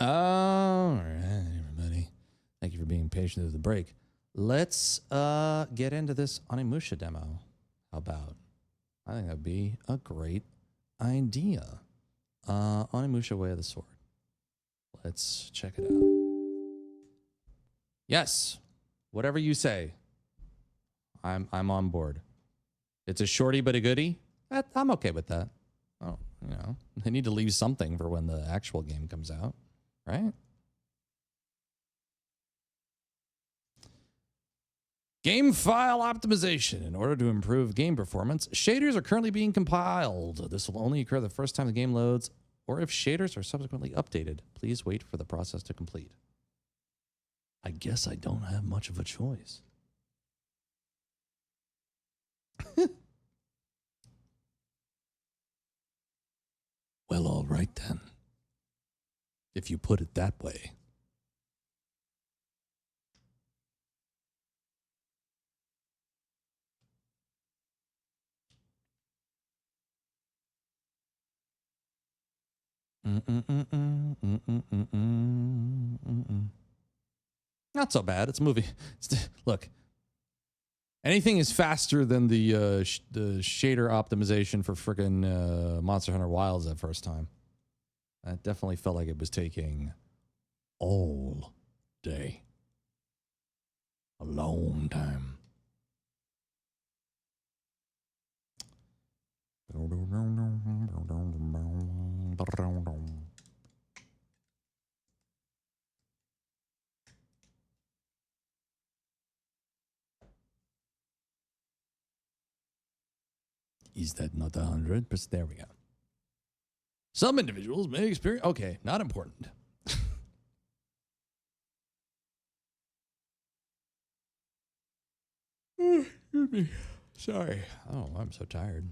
All right, everybody. Thank you for being patient through the break. Let's get into this Onimusha demo. How about? I think that'd be a great idea. Onimusha Way of the Sword. Let's check it out. Yes, whatever you say. I'm on board. It's a shorty but a goodie. I'm okay with that. Oh, you know, they need to leave something for when the actual game comes out, right? Game file optimization. In order to improve game performance, shaders are currently being compiled. This will only occur the first time the game loads, or if shaders are subsequently updated. Please wait for the process to complete. I guess I don't have much of a choice. Well, all right then. If you put it that way. Not so bad. It's a movie. Look, anything is faster than the shader optimization for frickin' Monster Hunter Wilds that first time. That definitely felt like it was taking all day. A long time. Is that not 100%? There we go. Some individuals may experience... Okay, not important. Excuse me. Sorry. Oh, I'm so tired.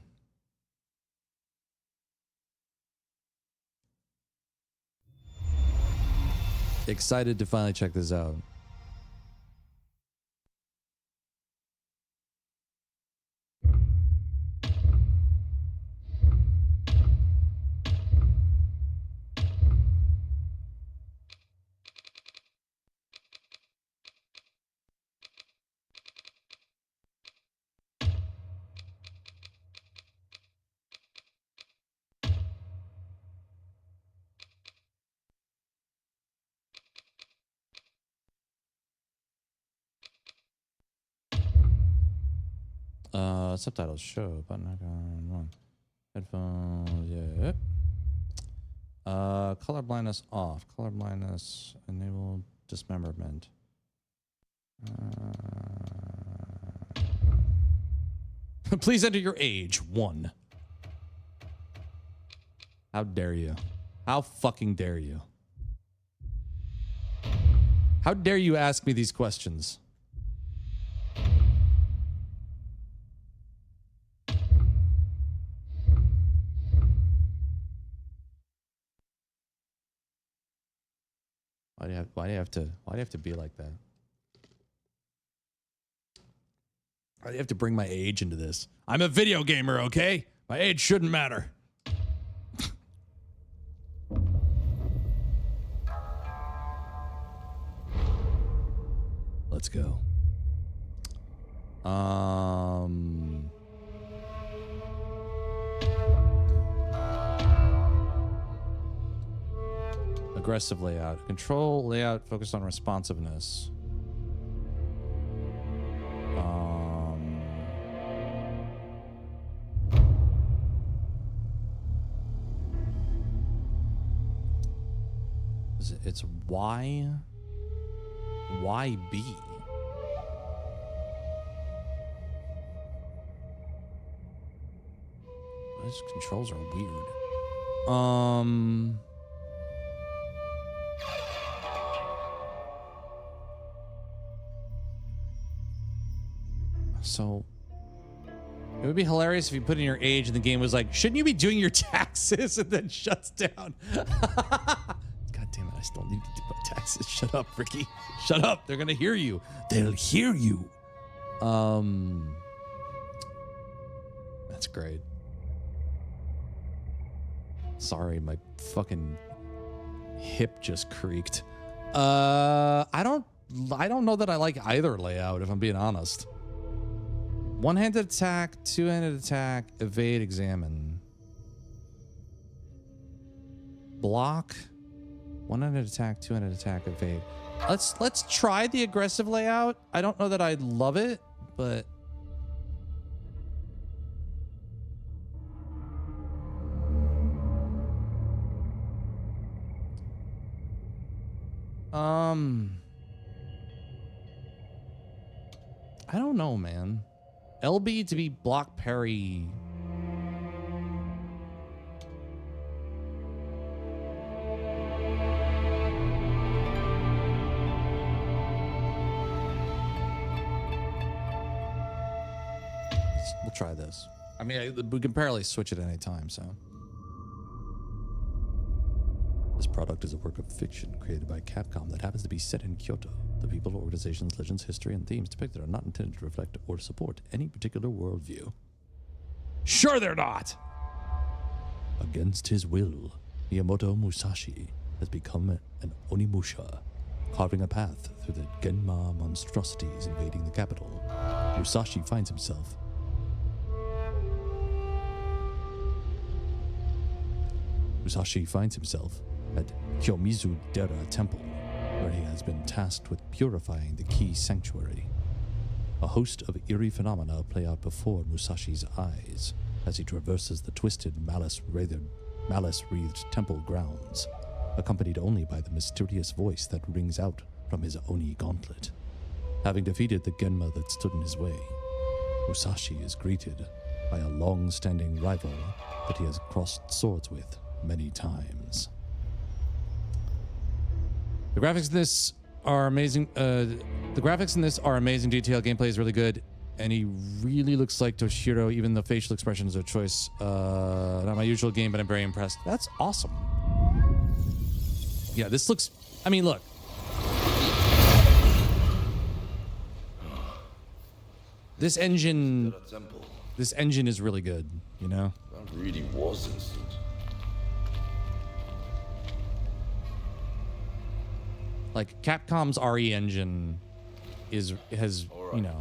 Excited to finally check this out. Subtitles show button icon 1. Headphones, yeah. Color blindness off. Color blindness enable dismemberment. Please enter your age. 1. How dare you? How fucking dare you? How dare you ask me these questions? Why do you have to be like that? Why do you have to bring my age into this? I'm a video gamer, okay? My age shouldn't matter. Let's go. Aggressive layout. Control layout focused on responsiveness. It's YB. These controls are weird. So it would be hilarious if you put in your age and the game was like, shouldn't you be doing your taxes? And then shuts down. God damn it, I still need to do my taxes. Shut up, Ricky. Shut up. They're gonna hear you. They'll hear you. That's great. Sorry, my fucking hip just creaked. I don't know that I like either layout, if I'm being honest. One-handed attack, two-handed attack, evade, examine. Block, one-handed attack, two-handed attack, evade. Let's try the aggressive layout. I don't know that I love it, but I don't know, man. LB to be block parry. We'll try this. I mean, we can barely switch it at any time, so. This product is a work of fiction created by Capcom that happens to be set in Kyoto. The people, organizations, legends, history, and themes depicted are not intended to reflect or support any particular worldview. Sure they're not! Against his will, Miyamoto Musashi has become an Onimusha, carving a path through the Genma monstrosities invading the capital. Musashi finds himself at Kyomizu Dera Temple, where he has been tasked with purifying the key sanctuary. A host of eerie phenomena play out before Musashi's eyes as he traverses the twisted, malice-wreathed temple grounds, accompanied only by the mysterious voice that rings out from his Oni gauntlet. Having defeated the Genma that stood in his way, Musashi is greeted by a long-standing rival that he has crossed swords with many times. The graphics in this are amazing. Detail. Gameplay is really good, and he really looks like Toshiro. Even the facial expressions are a choice. Not my usual game, but I'm very impressed. That's awesome. Yeah, this looks. I mean, look. This engine is really good. You know. That really was instant. Like Capcom's RE engine has right. You know.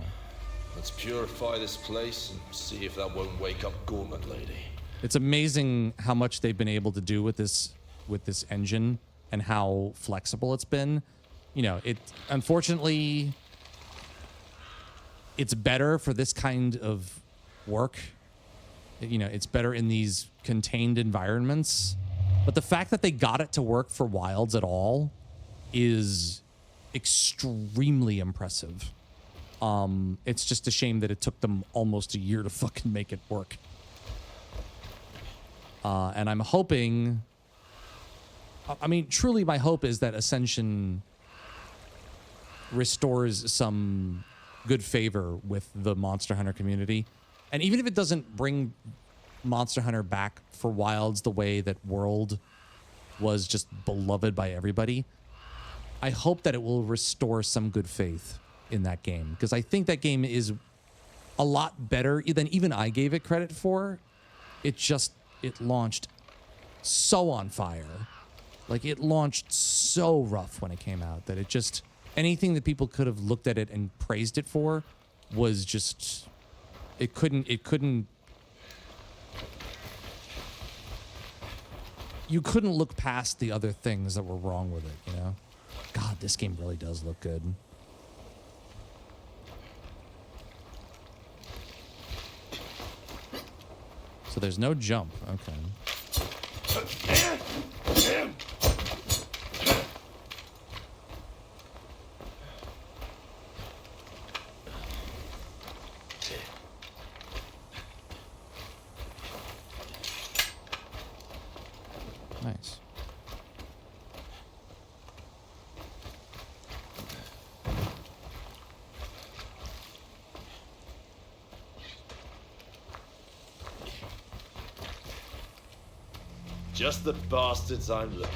Let's purify this place and see if that won't wake up Gorman Lady. It's amazing how much they've been able to do with this engine and how flexible it's been. You know, unfortunately it's better for this kind of work. You know, it's better in these contained environments. But the fact that they got it to work for Wilds at all is extremely impressive. It's just a shame that it took them almost a year to fucking make it work. And I'm hoping, I mean, truly my hope is that Ascension restores some good favor with the Monster Hunter community. And even if it doesn't bring Monster Hunter back for Wilds the way that World was just beloved by everybody, I hope that it will restore some good faith in that game, because I think that game is a lot better than even I gave it credit for. It launched so on fire. Like, it launched so rough when it came out that anything that people could have looked at it and praised it for was just, it couldn't, you couldn't look past the other things that were wrong with it, you know? God, this game really does look good. So there's no jump. Okay. Nice. Just the bastards I'm looking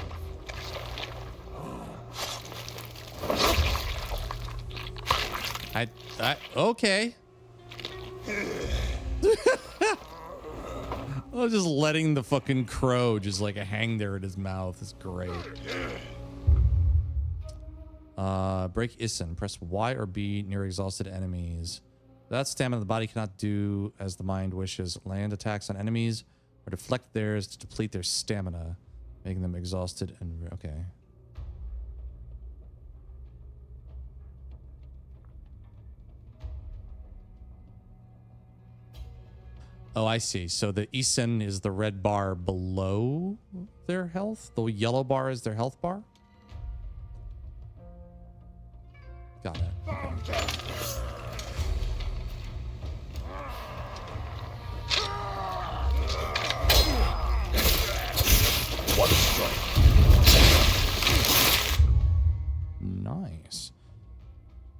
okay. Oh, just letting the fucking crow just like hang there in his mouth is great. Break Issen. Press Y or B near exhausted enemies. That stamina the body cannot do as the mind wishes. Land attacks on enemies or deflect theirs to deplete their stamina, making them exhausted and okay. Oh, I see. So the Isen is the red bar below their health. The yellow bar is their health bar. Got it. Okay. One strike. Nice.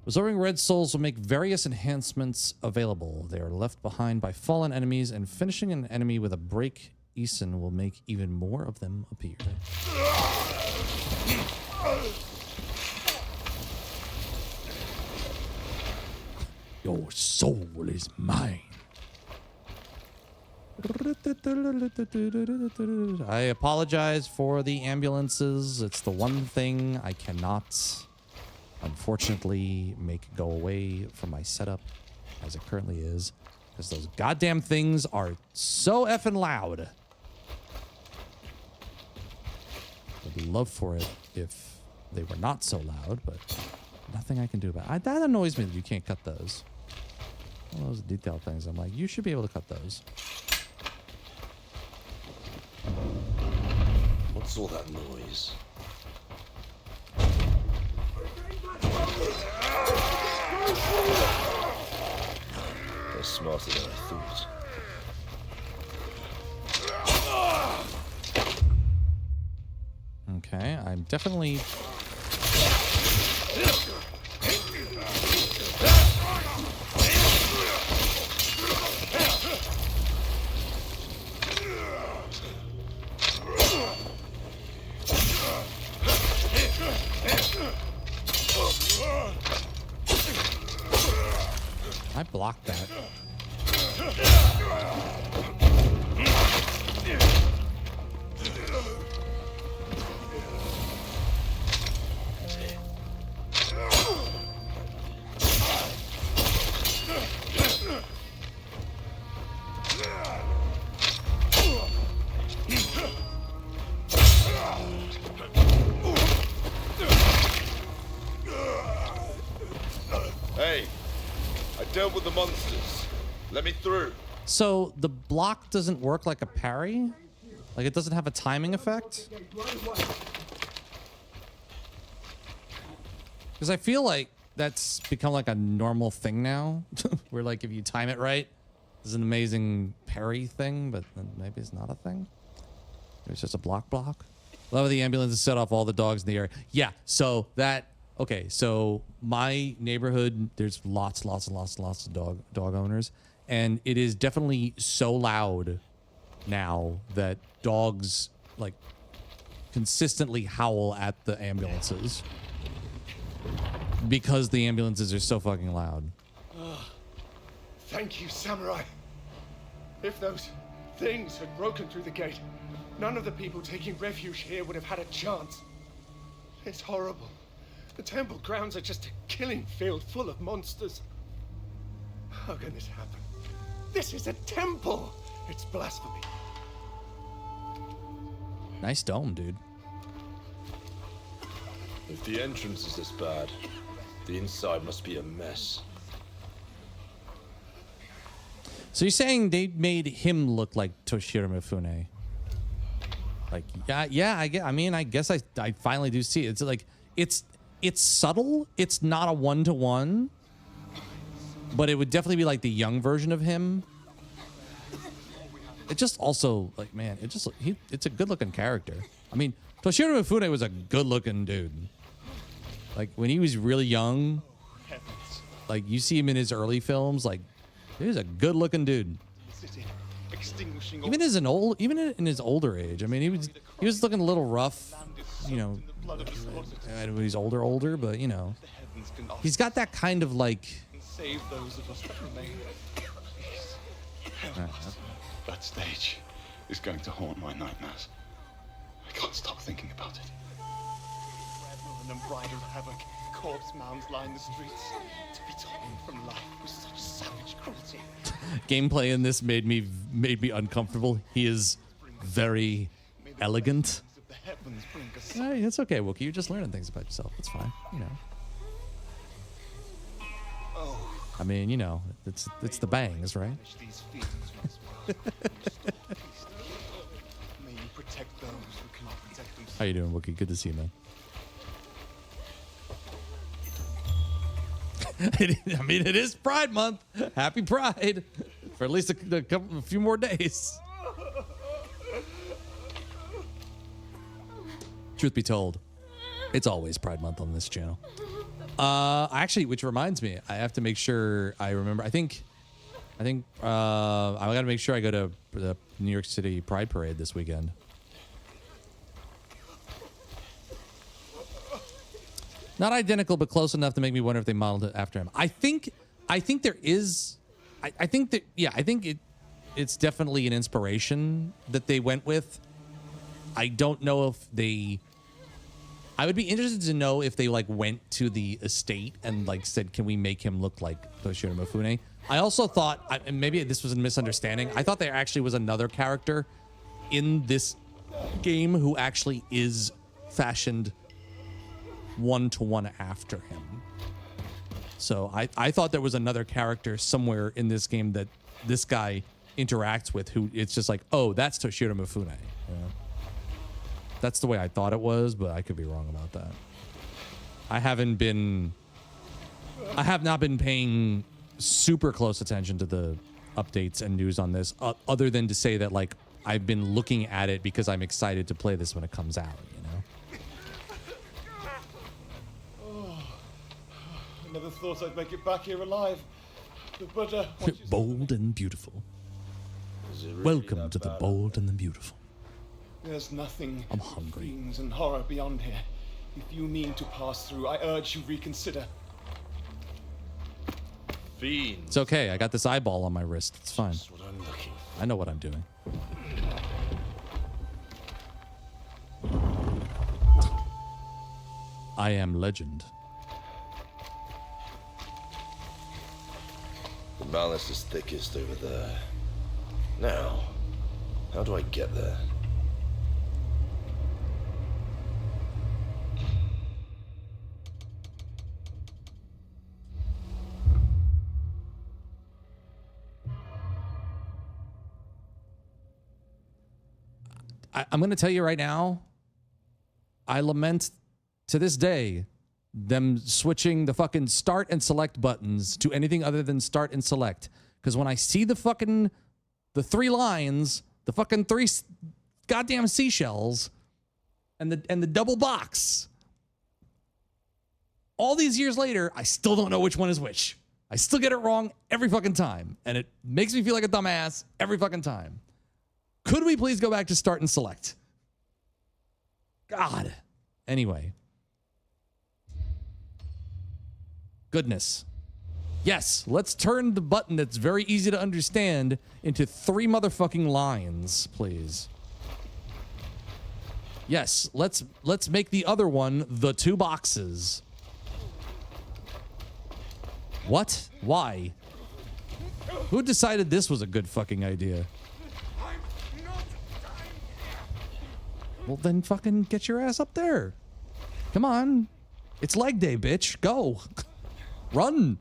Restoring red souls will make various enhancements available. They are left behind by fallen enemies, and finishing an enemy with a break Isen will make even more of them appear. Your soul is mine. I apologize for the ambulances. It's the one thing I cannot, unfortunately, make go away from my setup as it currently is, because those goddamn things are so effing loud. I'd love for it if they were not so loud, but nothing I can do about it. That annoys me that you can't cut those. All those detail things, I'm like, you should be able to cut those. What's all that noise? They're smarter than I thought. Okay, I'm definitely... I blocked that. Hey, I dealt with the monsters. Let me through. So the block doesn't work like a parry? Like it doesn't have a timing effect? Because I feel like that's become like a normal thing now. Where like if you time it right, there's an amazing parry thing, but then maybe it's not a thing. It's just a block. Love of the ambulance to set off all the dogs in the area. Yeah, so that... Okay, so my neighborhood, there's lots of dog owners, and it is definitely so loud now that dogs like consistently howl at the ambulances because the ambulances are so fucking loud. Thank you, Samurai. If those things had broken through the gate, none of the people taking refuge here would have had a chance. It's horrible. The temple grounds are just a killing field full of monsters. How can this happen? This is a temple! It's blasphemy. Nice dome, dude. If the entrance is this bad, the inside must be a mess. So you're saying they made him look like Toshiro Mifune? Like, yeah, I guess I finally do see it. It's like, it's subtle. It's not a one-to-one, but it would definitely be like the young version of him. It just also like, man, it's a good-looking character. I mean, Toshiro Mifune was a good-looking dude. Like when he was really young, like you see him in his early films, like he was a good-looking dude. Even in his older age, I mean, he was looking a little rough, you know. When he's older, but you know, he's got that kind of like. Save those of us that remain. That stage. is going to haunt my nightmares. I can't stop thinking about it. Revel and unbridled havoc, corpse mounds line the streets. To be torn from life with such savage cruelty. Gameplay in this made me uncomfortable. He is very elegant. The heavens bring us Hey, it's okay, Wookie. You're just learning things about yourself. It's fine. You know. I mean, you know, it's the bangs, right? these fiends once more. May you protect those who cannot protect themselves. How you doing, Wookie? Good to see you, man. I mean, it is Pride Month. Happy Pride for at least a few more days. Truth be told, it's always Pride Month on this channel. Actually, which reminds me, I have to make sure I remember. I think I got to make sure I go to the New York City Pride Parade this weekend. Not identical, but close enough to make me wonder if they modeled it after him. I think there is. I think that, yeah, I think it's definitely an inspiration that they went with. I don't know if they. I would be interested to know if they like went to the estate and like said, "Can we make him look like Toshiro Mifune?" I also thought, and maybe this was a misunderstanding, I thought there actually was another character in this game who actually is fashioned one-to-one after him. So I thought there was another character somewhere in this game that this guy interacts with who it's just like, oh, that's Toshiro Mifune. Yeah. That's the way I thought it was, but I could be wrong about that. I have not been paying super close attention to the updates and news on this, other than to say that like I've been looking at it because I'm excited to play this when it comes out, you know? I never thought I'd make it back here alive. But Bold and beautiful. Is it really Welcome that to the bad? bold and the beautiful. there's nothing I'm hungry. fiends and horror beyond here. If you mean to pass through, I urge you reconsider. Fiends. It's okay. I got this eyeball on my wrist. It's fine. That's what I'm looking for. I know what I'm doing. I am legend. The malice is thickest over there. Now, how do I get there? I'm going to tell you right now, I lament to this day them switching the fucking start and select buttons to anything other than start and select. Because when I see the 3 lines, the fucking 3 goddamn seashells, and the double box, all these years later, I still don't know which one is which. I still get it wrong every fucking time. And it makes me feel like a dumbass every fucking time. Could we please go back to start and select? God. Anyway. Goodness. Yes, let's turn the button that's very easy to understand into 3 motherfucking lines, please. Yes, let's make the other one the 2 boxes. What? Why? Who decided this was a good fucking idea? Well, then fucking get your ass up there. Come on. It's leg day, bitch. Go. Run.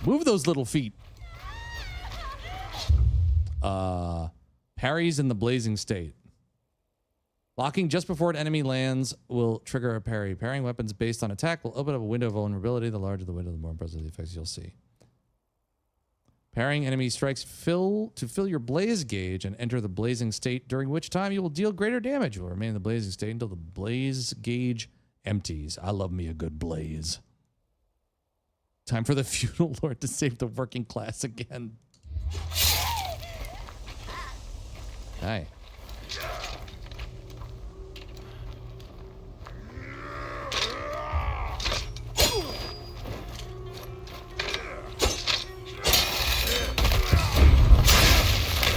Move those little feet. Parries in the blazing state. Locking just before an enemy lands will trigger a parry. Parrying weapons based on attack will open up a window of vulnerability. The larger the window, the more impressive the effects you'll see. Parrying enemy strikes fill your blaze gauge and enter the blazing state, during which time you will deal greater damage. You will remain in the blazing state until the blaze gauge empties. I love me a good blaze. Time for the feudal lord to save the working class again. Hi.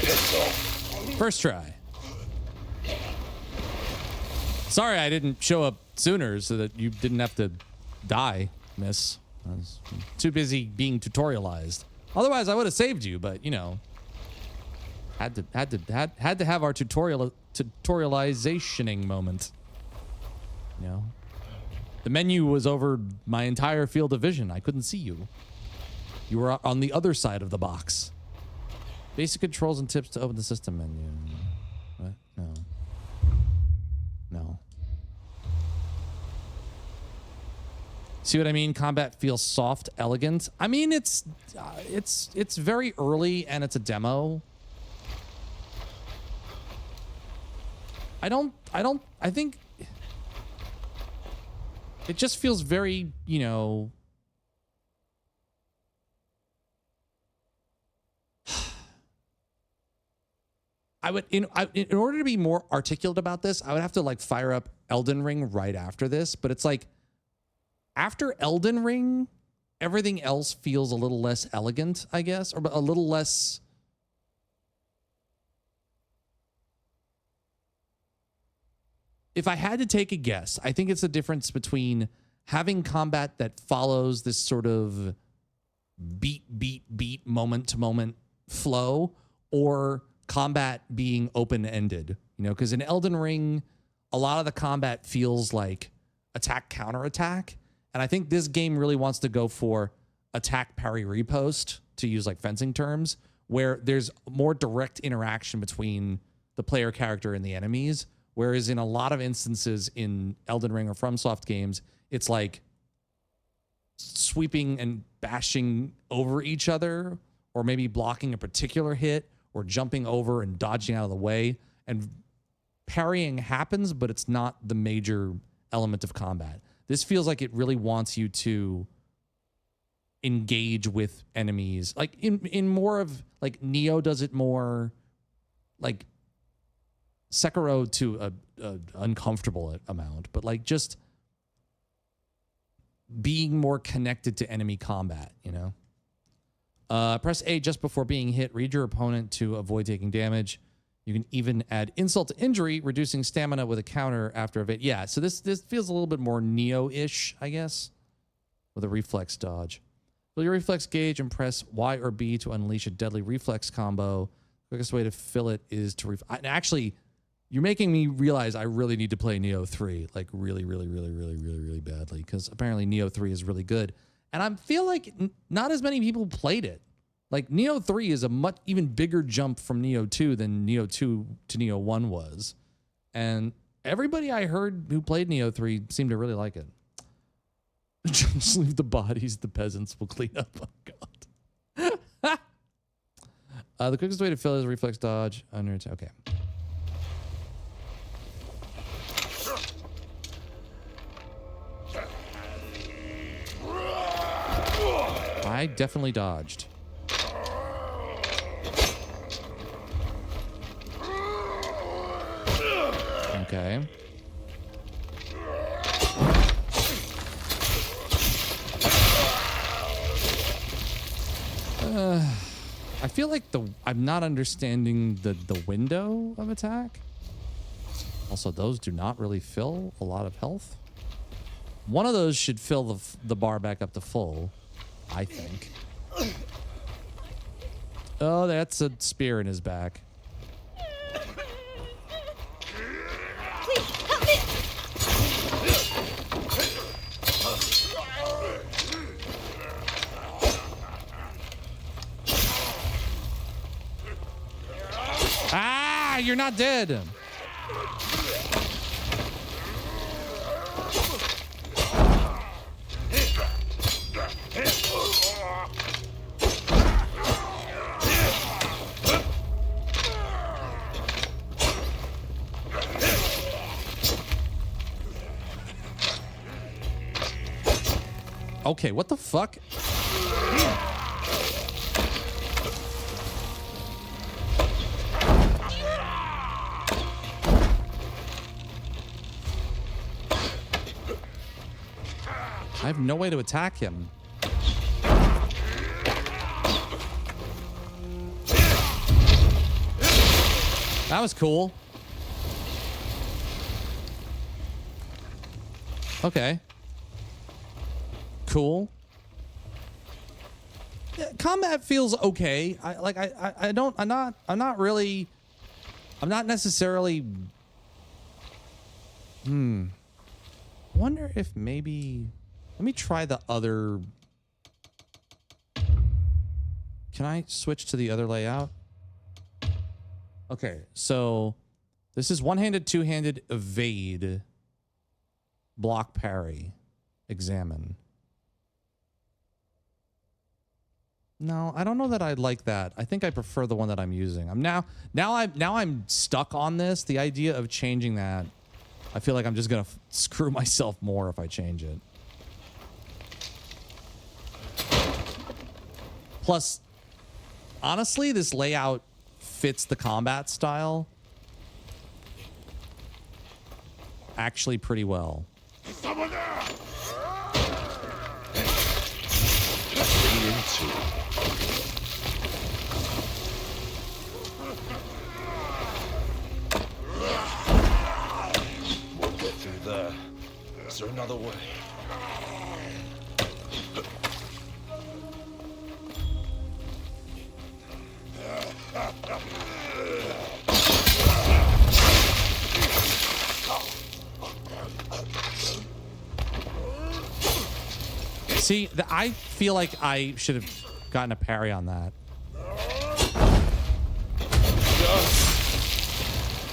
Piss off. First try. Sorry I didn't show up sooner so that you didn't have to die, miss. I was too busy being tutorialized. Otherwise, I would have saved you, but you know, had to have our tutorializationing moment. You know, the menu was over my entire field of vision. I couldn't see you. You were on the other side of the box. Basic controls and tips to open the system menu. What? No. No. See what I mean? Combat feels soft, elegant. I mean, it's very early and it's a demo. I think it just feels very, you know, I would, in order to be more articulate about this, I would have to like fire up Elden Ring right after this, but it's like after Elden Ring, everything else feels a little less elegant, I guess, or a little less. If I had to take a guess, I think it's the difference between having combat that follows this sort of beat, moment to moment flow, or combat being open-ended, you know, because in Elden Ring, a lot of the combat feels like attack, counterattack. And I think this game really wants to go for attack, parry, riposte, to use like fencing terms, where there's more direct interaction between the player character and the enemies. Whereas in a lot of instances in Elden Ring or FromSoft games, it's like sweeping and bashing over each other, or maybe blocking a particular hit, or jumping over and dodging out of the way. And parrying happens, but it's not the major element of combat. This feels like it really wants you to engage with enemies. Like in more of, like Neo does it more, like Sekiro to a uncomfortable amount, but like just being more connected to enemy combat, you know? Press A just before being hit. Read your opponent to avoid taking damage. You can even add insult to injury, reducing stamina with a counter after evade. Yeah, so this feels a little bit more Neo-ish, I guess, with a reflex dodge. Fill your reflex gauge and press Y or B to unleash a deadly reflex combo. Quickest way to fill it is to... Actually, you're making me realize I really need to play Neo 3, like really badly, because apparently Neo 3 is really good. And I feel like not as many people played it. Like Neo 3 is a much even bigger jump from Neo 2 than Neo 2 to Neo 1 was. And everybody I heard who played Neo 3 seemed to really like it. Just leave the bodies, the peasants will clean up. Oh, God. The quickest way to fill is reflex dodge. Okay. I definitely dodged. Okay. I feel like I'm not understanding the window of attack. Also, those do not really fill a lot of health. One of those should fill the bar back up to full, I think. Oh, that's a spear in his back. Please, help me! Ah, you're not dead. Okay, what the fuck? I have no way to attack him. That was cool. Okay. Cool. Yeah, combat feels okay. I'm not necessarily. Wonder if maybe. Let me try the other. Can I switch to the other layout? Okay, so this is one-handed, two-handed, evade, block, parry, examine. No, I don't know that I'd like that. I think I prefer the one that I'm using. I'm stuck on this. The idea of changing that, I feel like I'm just gonna screw myself more if I change it. Plus, honestly, this layout fits the combat style actually pretty well. Someone there! We'll get through there. Is there another way? See, I feel like I should have gotten a parry on that. I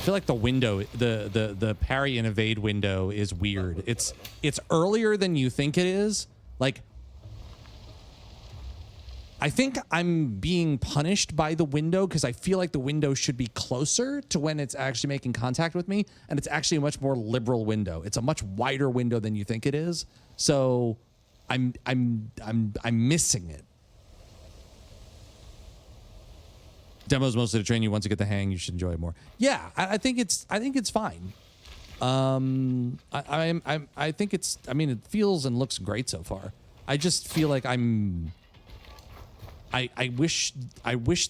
feel like the window, the parry and evade window is weird. It's earlier than you think it is. Like, I think I'm being punished by the window because I feel like the window should be closer to when it's actually making contact with me, and it's actually a much more liberal window. It's a much wider window than you think it is. So I'm missing it. Demos mostly to train you. Once you get the hang, you should enjoy it more. Yeah, I think it's fine. I think it's. I mean, it feels and looks great so far. I just feel like I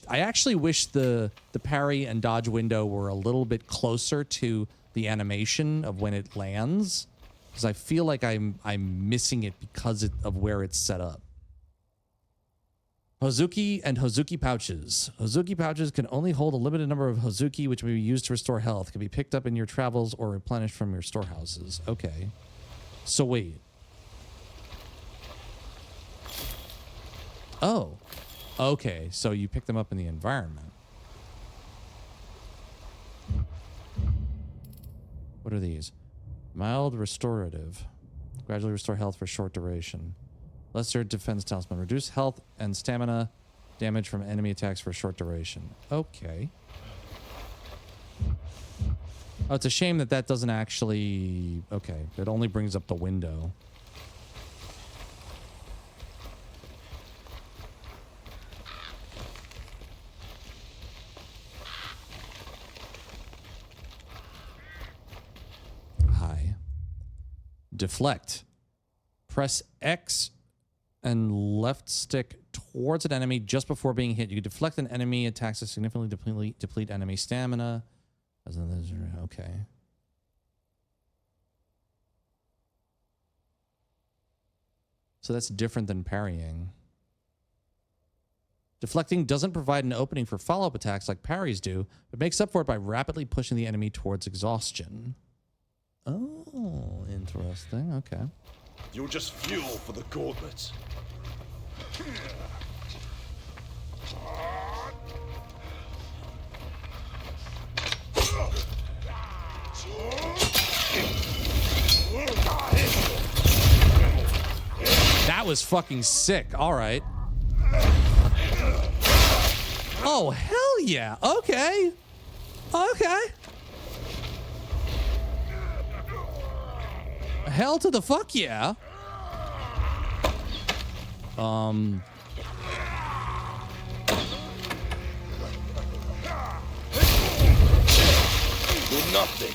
actually wish the parry and dodge window were a little bit closer to the animation of when it lands, because I feel like I'm missing it because of where it's set up. Hozuki and Hozuki pouches. Hozuki pouches can only hold a limited number of Hozuki, which may be used to restore health. Can be picked up in your travels or replenished from your storehouses. Okay. So wait. Oh. Okay, so you pick them up in the environment. What are these? Mild restorative. Gradually restore health for short duration. Lesser defense talisman. Reduce health and stamina damage from enemy attacks for a short duration. Okay. Oh, it's a shame that that doesn't actually... Okay, it only brings up the window. Hi. Deflect. Press X and left stick towards an enemy just before being hit. You can deflect an enemy attacks to significantly deplete enemy stamina. Okay. So that's different than parrying. Deflecting doesn't provide an opening for follow-up attacks like parries do, but makes up for it by rapidly pushing the enemy towards exhaustion. Oh, interesting. Okay. You're just fuel for the gauntlets. That was fucking sick. All right. Oh, hell yeah. Okay. Okay. Hell to the fuck yeah. You're nothing.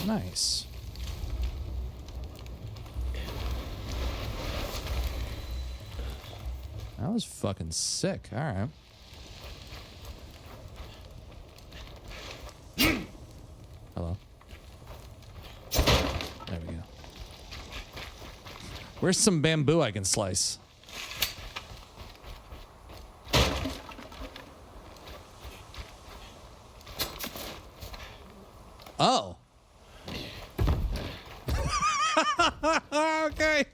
Nice. That was fucking sick. All right. Hello. There we go. Where's some bamboo I can slice? Oh. Okay.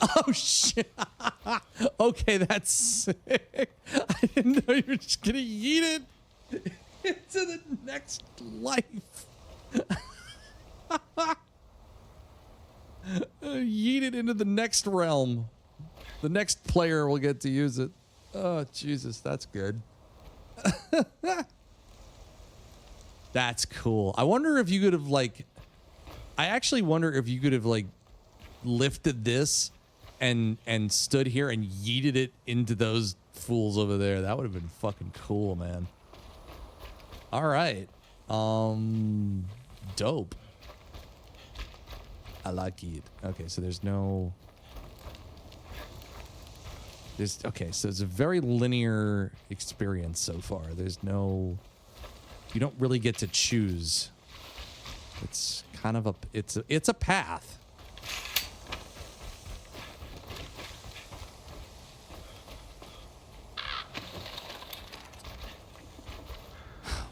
Oh shit. Okay, that's sick. I didn't know you were just gonna yeet it into the next life. Yeet it into the next realm. The next player will get to use it. Oh Jesus, that's good. That's cool. I wonder if you could have like, I actually wonder if you could have like lifted this and stood here and yeeted it into those fools over there. That would have been fucking cool, man. All right. Dope. I like it. Okay, so there's no... Okay, so it's a very linear experience so far. There's no... You don't really get to choose. It's kind of a... It's a path.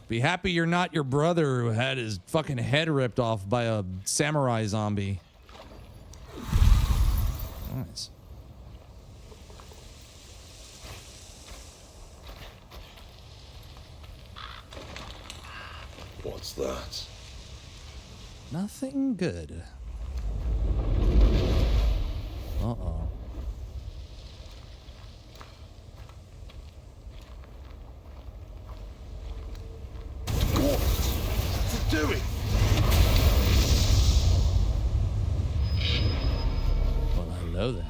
Be happy you're not your brother who had his fucking head ripped off by a samurai zombie. Nice. What's that? Nothing good. Uh-oh. What's it doing? Well, I know that.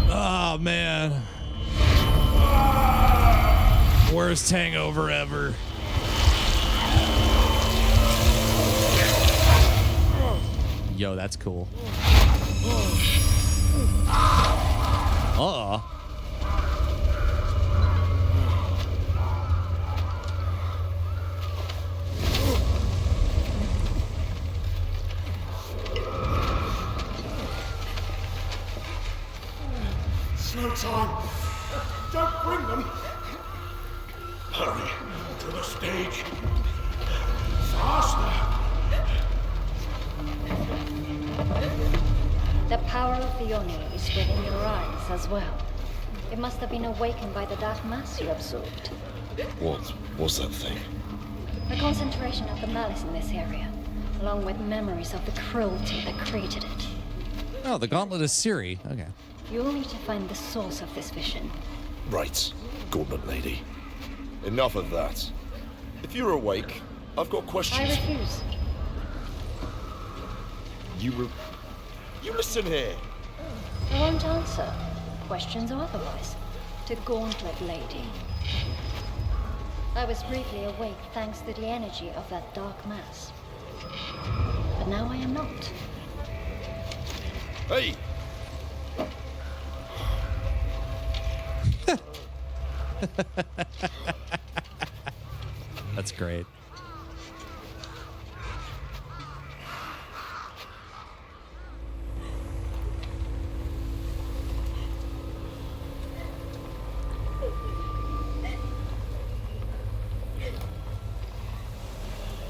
Oh, man. Worst hangover ever. Yo, that's cool. Uh-oh. It's no time. Don't bring them. Hurry to the stage. Faster. The power of the Oni is within your eyes as well. It must have been awakened by the dark mass you absorbed. What's that thing? The concentration of the malice in this area, along with memories of the cruelty that created it. Oh, the Gauntlet of Siri. Okay. You'll need to find the source of this vision. Right, Gauntlet Lady. Enough of that. If you're awake, I've got questions. I refuse. You listen here. I won't answer, questions or otherwise, to Gauntlet Lady. I was briefly awake thanks to the energy of that dark mass. But now I am not. Hey! That's great.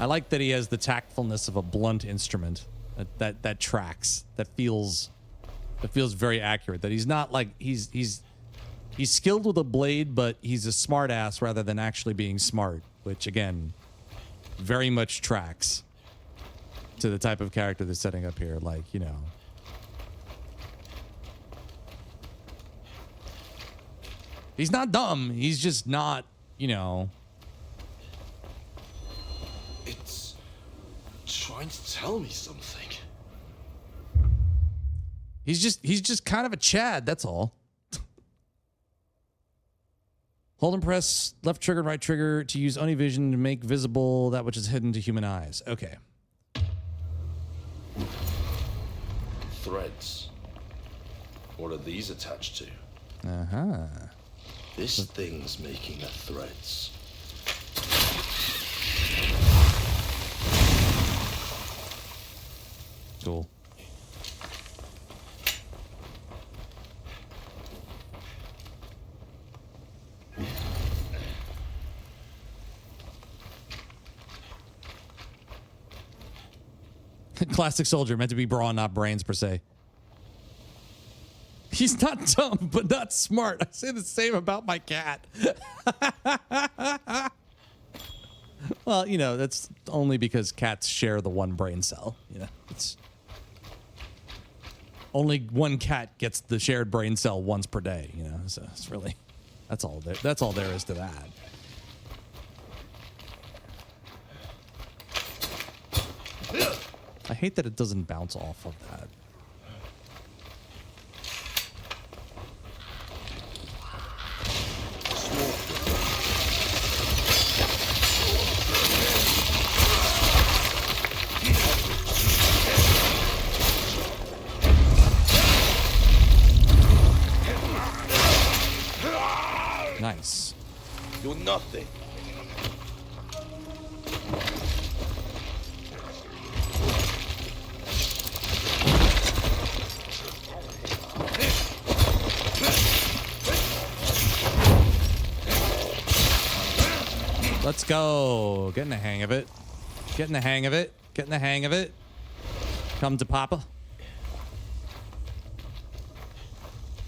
I like that he has the tactfulness of a blunt instrument. That tracks. That feels very accurate. That he's not like he's skilled with a blade, but he's a smart ass rather than actually being smart, which again very much tracks to the type of character they're setting up here. Like, you know. He's not dumb. He's just not, you know. It's trying to tell me something. He's just kind of a Chad, that's all. Hold and press left trigger and right trigger to use Oni vision to make visible that which is hidden to human eyes. Okay. Threads. What are these attached to? Uh-huh. This thing's making the threads. Cool. Classic soldier, meant to be brawn, not brains per se. He's not dumb, but not smart. I say the same about my cat. Well, you know, that's only because cats share the one brain cell. You know, it's only one cat gets the shared brain cell once per day. You know, so it's really that's all there. That's all there is to that. I hate that it doesn't bounce off of that. Nice. You're nothing. Let's go. Getting the hang of it. Getting the hang of it. Getting the hang of it. Come to Papa.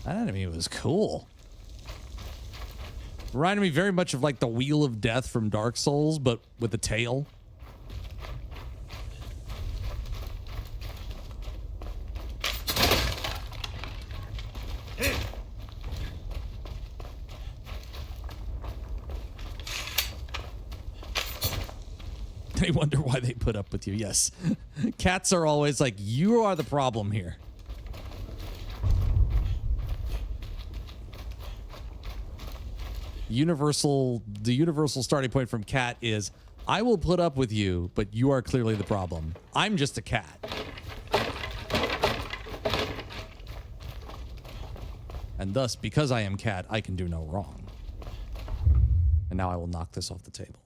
That enemy was cool. Reminded me very much of like the Wheel of Death from Dark Souls, but with a tail. They wonder why they put up with you. Yes. Cats are always like, you are the problem here. The universal starting point from cat is, I will put up with you, but you are clearly the problem. I'm just a cat. And thus, because I am cat, I can do no wrong. And now I will knock this off the table.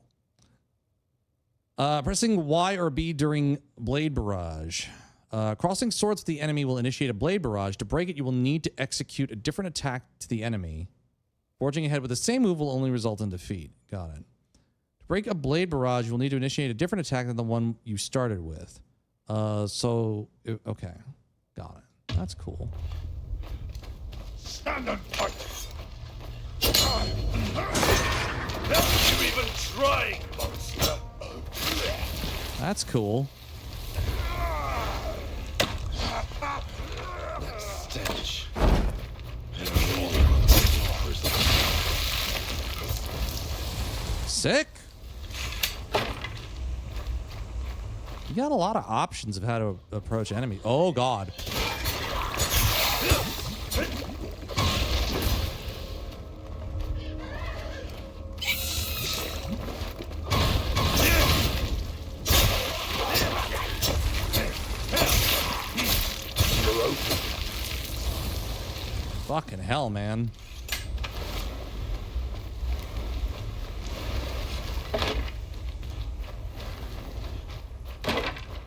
Pressing Y or B during blade barrage. Crossing swords with the enemy will initiate a blade barrage. To break it, you will need to execute a different attack to the enemy. Forging ahead with the same move will only result in defeat. Got it. To break a blade barrage, you will need to initiate a different attack than the one you started with. Okay. Got it. That's cool. Stand and fight! Don't you even try, monster! That's cool. That stench. Sick. You got a lot of options of how to approach enemies. Oh, God. Fucking hell, man.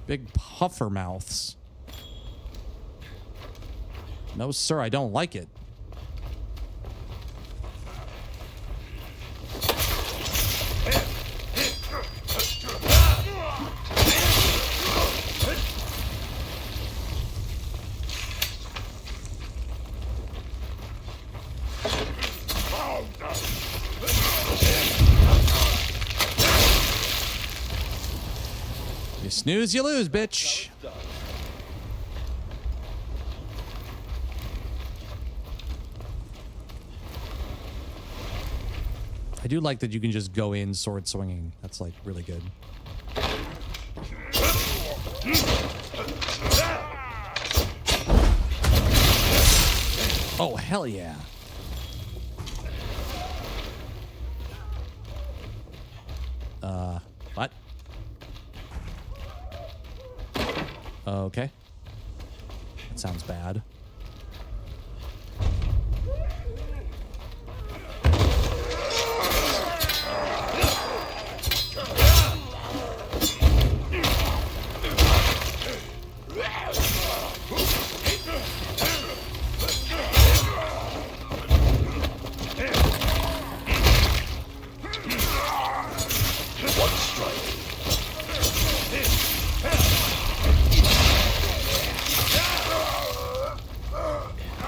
Big puffer mouths. No, sir, I don't like it. You snooze, you lose, bitch. I do like that you can just go in sword swinging. That's like really good. Oh, hell yeah. What? Okay. That sounds bad.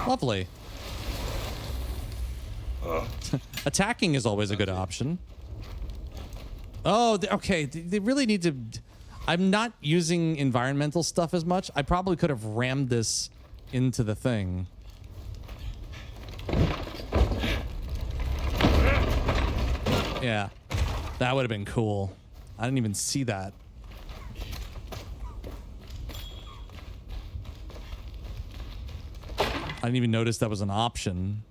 Lovely. Attacking is always a good option. Oh, okay. They really need to... I'm not using environmental stuff as much. I probably could have rammed this into the thing. Yeah. That would have been cool. I didn't even see that. I didn't even notice that was an option.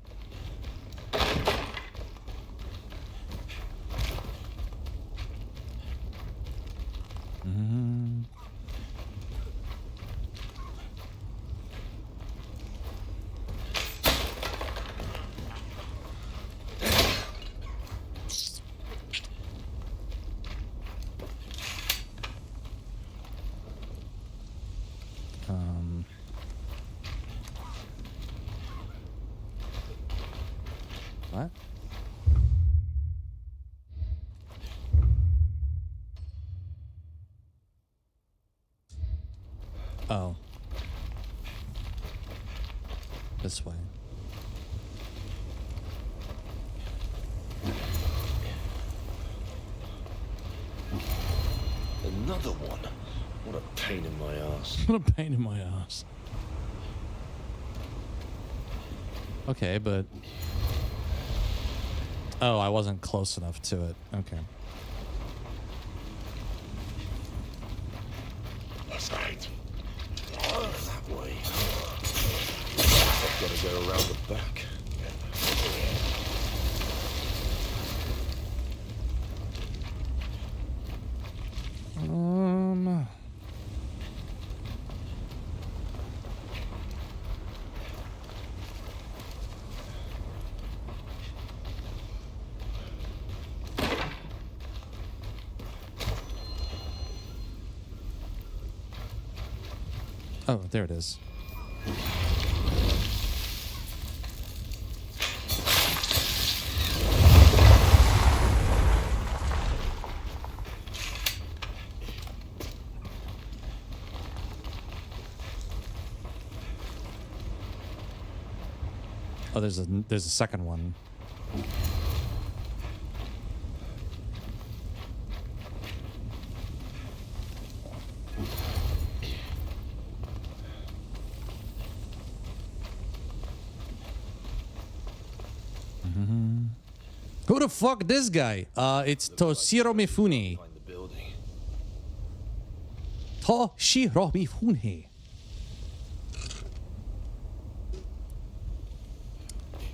What? Oh. This way. Another one. What a pain in my ass. What a pain in my ass. Okay, but... Oh, I wasn't close enough to it. Okay. That's right. That way. I've got to go around the back. Oh, there it is. Oh, there's a second one. Who the fuck this guy? It's Toshiro Mifune. Find the building. Toshiro Mifune.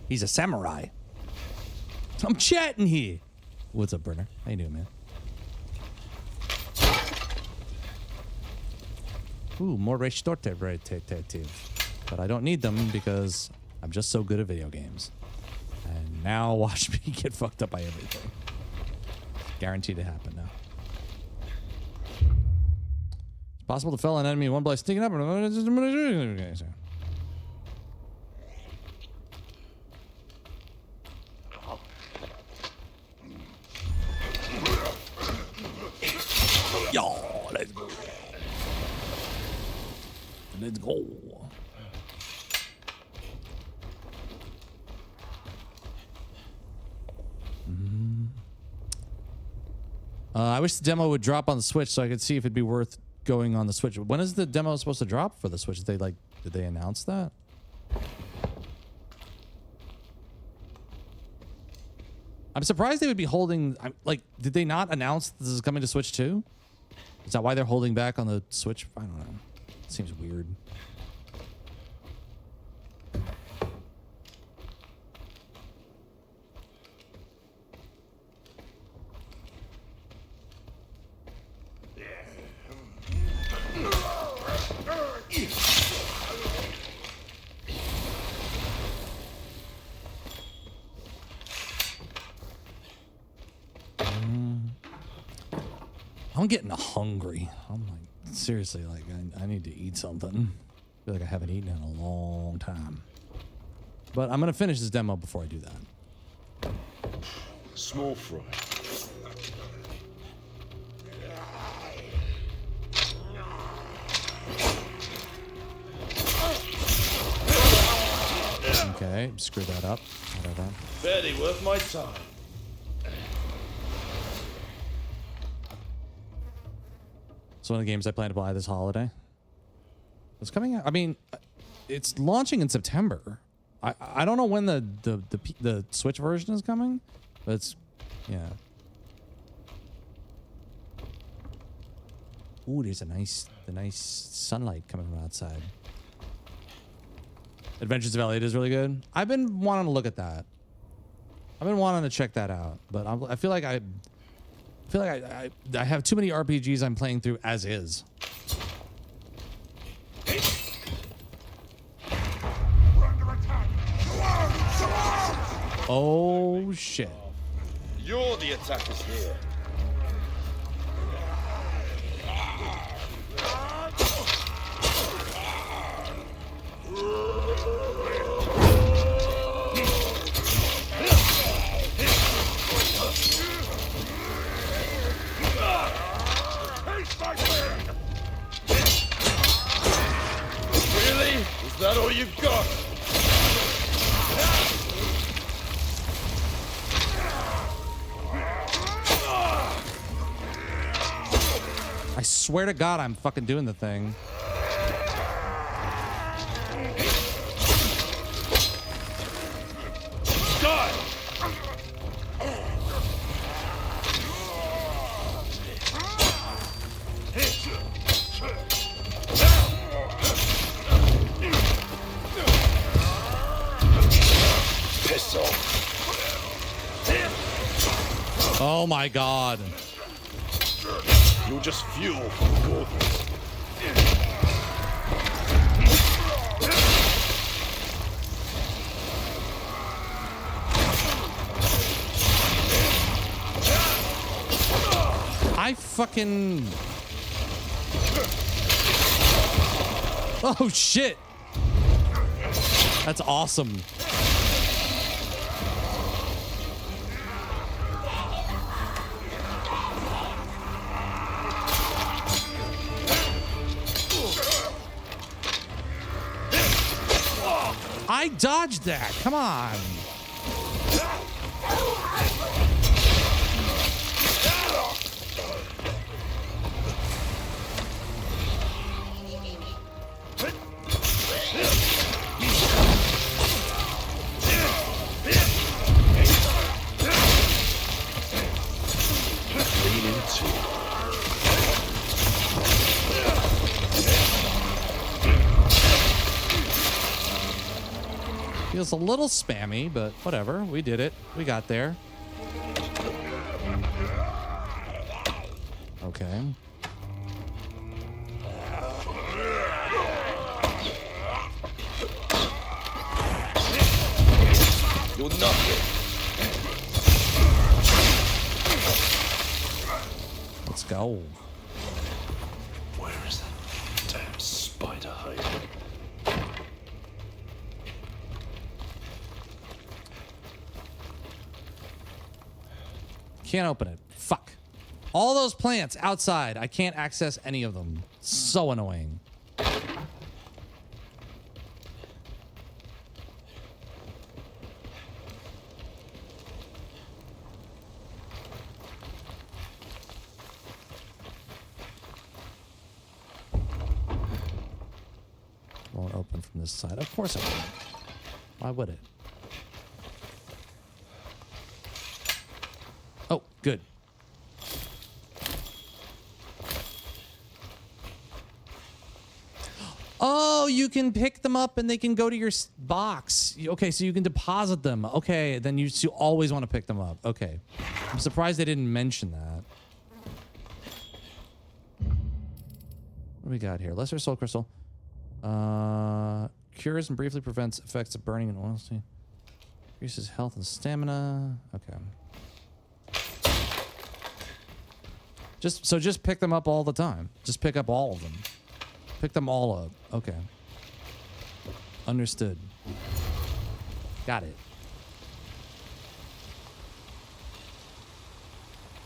He's a samurai. I'm chatting here. What's up, Brenner? How you doing, man? Ooh, more restorative. But I don't need them because I'm just so good at video games. And now watch me get fucked up by everything. Guaranteed to happen now. It's possible to fell an enemy in one place sneaking up. Yo, let's go. Let's go. I wish the demo would drop on the Switch so I could see if it'd be worth going on the Switch. When is the demo supposed to drop for the Switch? Did they announce that? I'm surprised they would be holding... did they not announce this is coming to Switch 2? Is that why they're holding back on the Switch? I don't know. It seems weird. I'm getting hungry. I'm like, seriously, like, I need to eat something. I feel like I haven't eaten in a long time. But I'm going to finish this demo before I do that. Small fry. Okay, screw that up. Whatever. Barely worth my time. It's one of the games I plan to buy this holiday. It's coming out. I mean, it's launching in September. I don't know when the Switch version is coming, but it's yeah. Ooh, there's the nice sunlight coming from outside. Adventures of Elliot is really good. I've been wanting to look at that. I've been wanting to check that out, but I feel like I have too many RPGs I'm playing through as is. Oh shit. You're the attackers here. Really? Is that all you've got? I swear to God, I'm fucking doing the thing. Die! Piss off. Oh my God. You're just fuel for the Gordons. I fucking... Oh shit. That's awesome. I dodged that. Come on. Lean into it. Feels a little spammy, but whatever. We did it. We got there. Okay. You're nothing. Let's go. Where is that damn spider hiding? Can't open it. Fuck. All those plants outside. I can't access any of them. So annoying. Won't open from this side. Of course it won't. Why would it? Oh, good. Oh, you can pick them up and they can go to your box. Okay, so you can deposit them. Okay, then you always want to pick them up. Okay. I'm surprised they didn't mention that. What do we got here? Lesser Soul Crystal. Cures and briefly prevents effects of burning and oil. Increases health and stamina. Okay. Just pick them up all the time. Just pick up all of them. Pick them all up. Okay. Understood. Got it.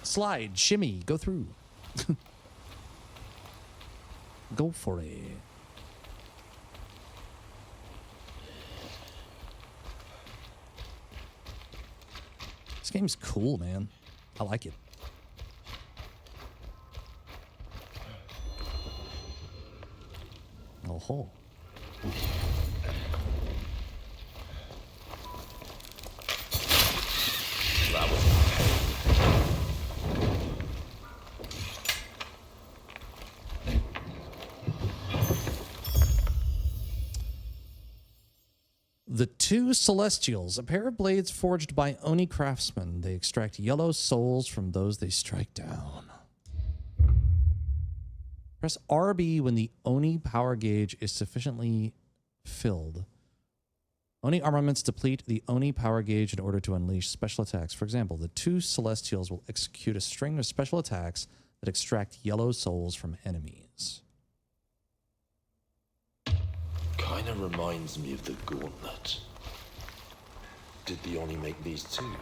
Slide, shimmy, go through. Go for it. This game's cool, man. I like it. Oh ho. That was The two Celestials, a pair of blades forged by Oni craftsmen. They extract yellow souls from those they strike down. Press RB when the Oni power gauge is sufficiently filled. Oni armaments deplete the Oni power gauge in order to unleash special attacks. For example, the two Celestials will execute a string of special attacks that extract yellow souls from enemies. Kinda reminds me of the gauntlet. Did the Oni make these too?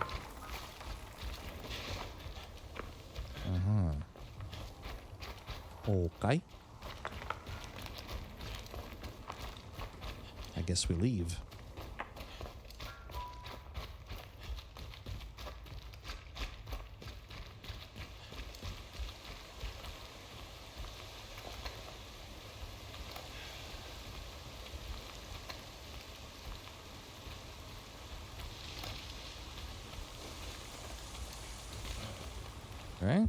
Okay. I guess we leave. Right?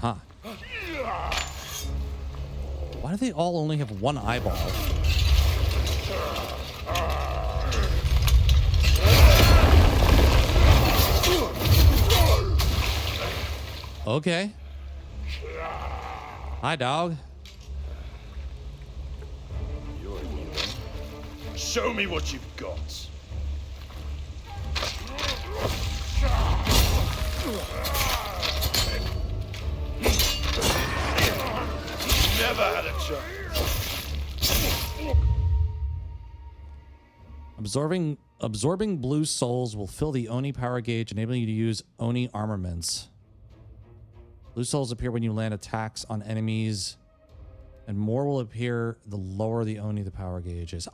Uh-huh. Why do they all only have one eyeball? Okay. Hi, dog. You're a new one. Show me what you've got. Never had a chance. Absorbing blue souls will fill the Oni power gauge, enabling you to use Oni armaments. Blue souls appear when you land attacks on enemies, and more will appear the lower the Oni the power gauge is.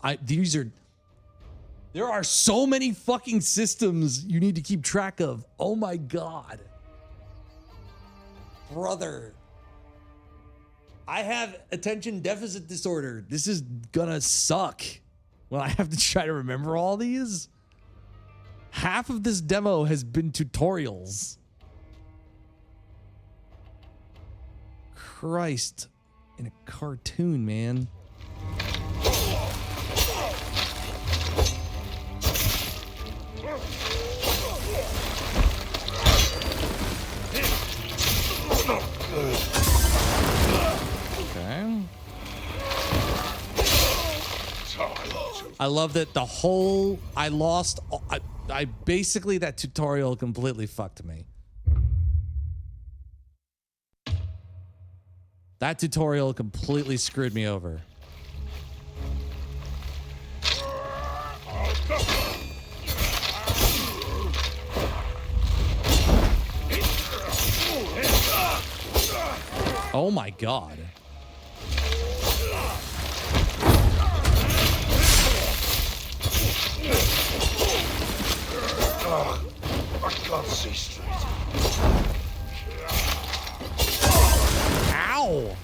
There are so many fucking systems you need to keep track of. Oh my god. Brother. I have attention deficit disorder. This is gonna suck when I have to try to remember all these. Half of this demo has been tutorials. Christ. In a cartoon, man. I love that the whole I basically that tutorial completely fucked me. That tutorial completely screwed me over. Oh my god. I can't see straight. Ow!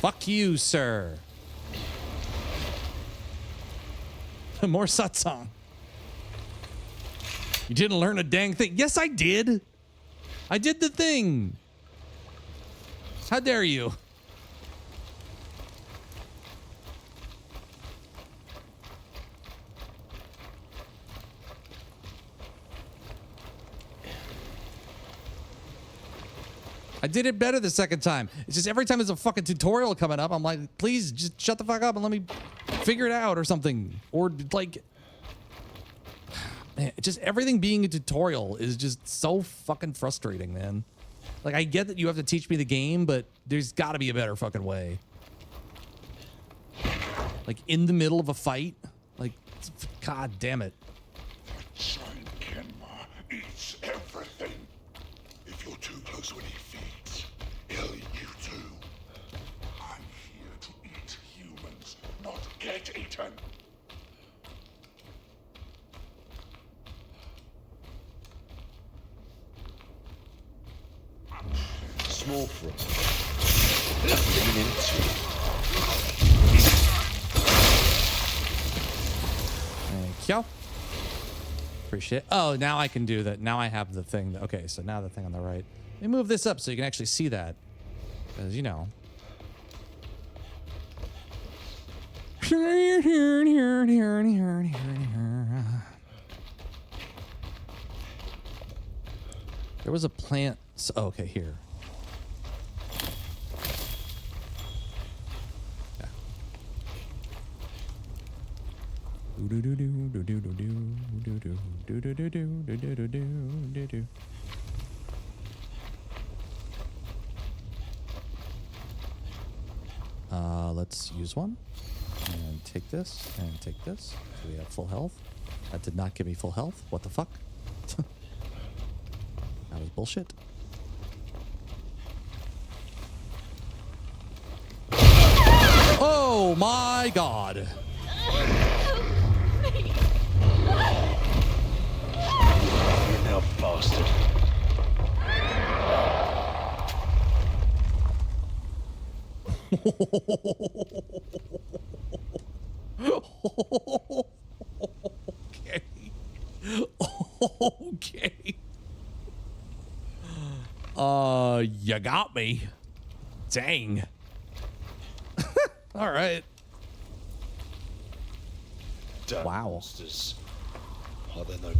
Fuck you, sir. More satsang. You didn't learn a dang thing. Yes, I did. I did the thing. How dare you? I did it better the second time. It's just every time there's a fucking tutorial coming up, I'm like, please just shut the fuck up and let me figure it out or something. Or like, man, just everything being a tutorial is just so fucking frustrating, man. Like, I get that you have to teach me the game, but there's got to be a better fucking way. Like, in the middle of a fight? Like, god damn it. Giant Kenma eats everything. If you're too close when he feeds, he'll eat you too. I'm here to eat humans, not get eaten. Small front. Lean into. Thank you. Appreciate it. Oh, now I can do that. Now I have the thing. That, okay, so now the thing on the right. Let me move this up so you can actually see that. Because, you know. There was a plant. Oh, okay, here. Let's use one and take this and take this. So we have full health. That did not give me full health. What the fuck? That was bullshit. Oh my god. You now bastard. Okay. Okay. You got me. Dang. All right. Damn Wow. monsters. Are there no...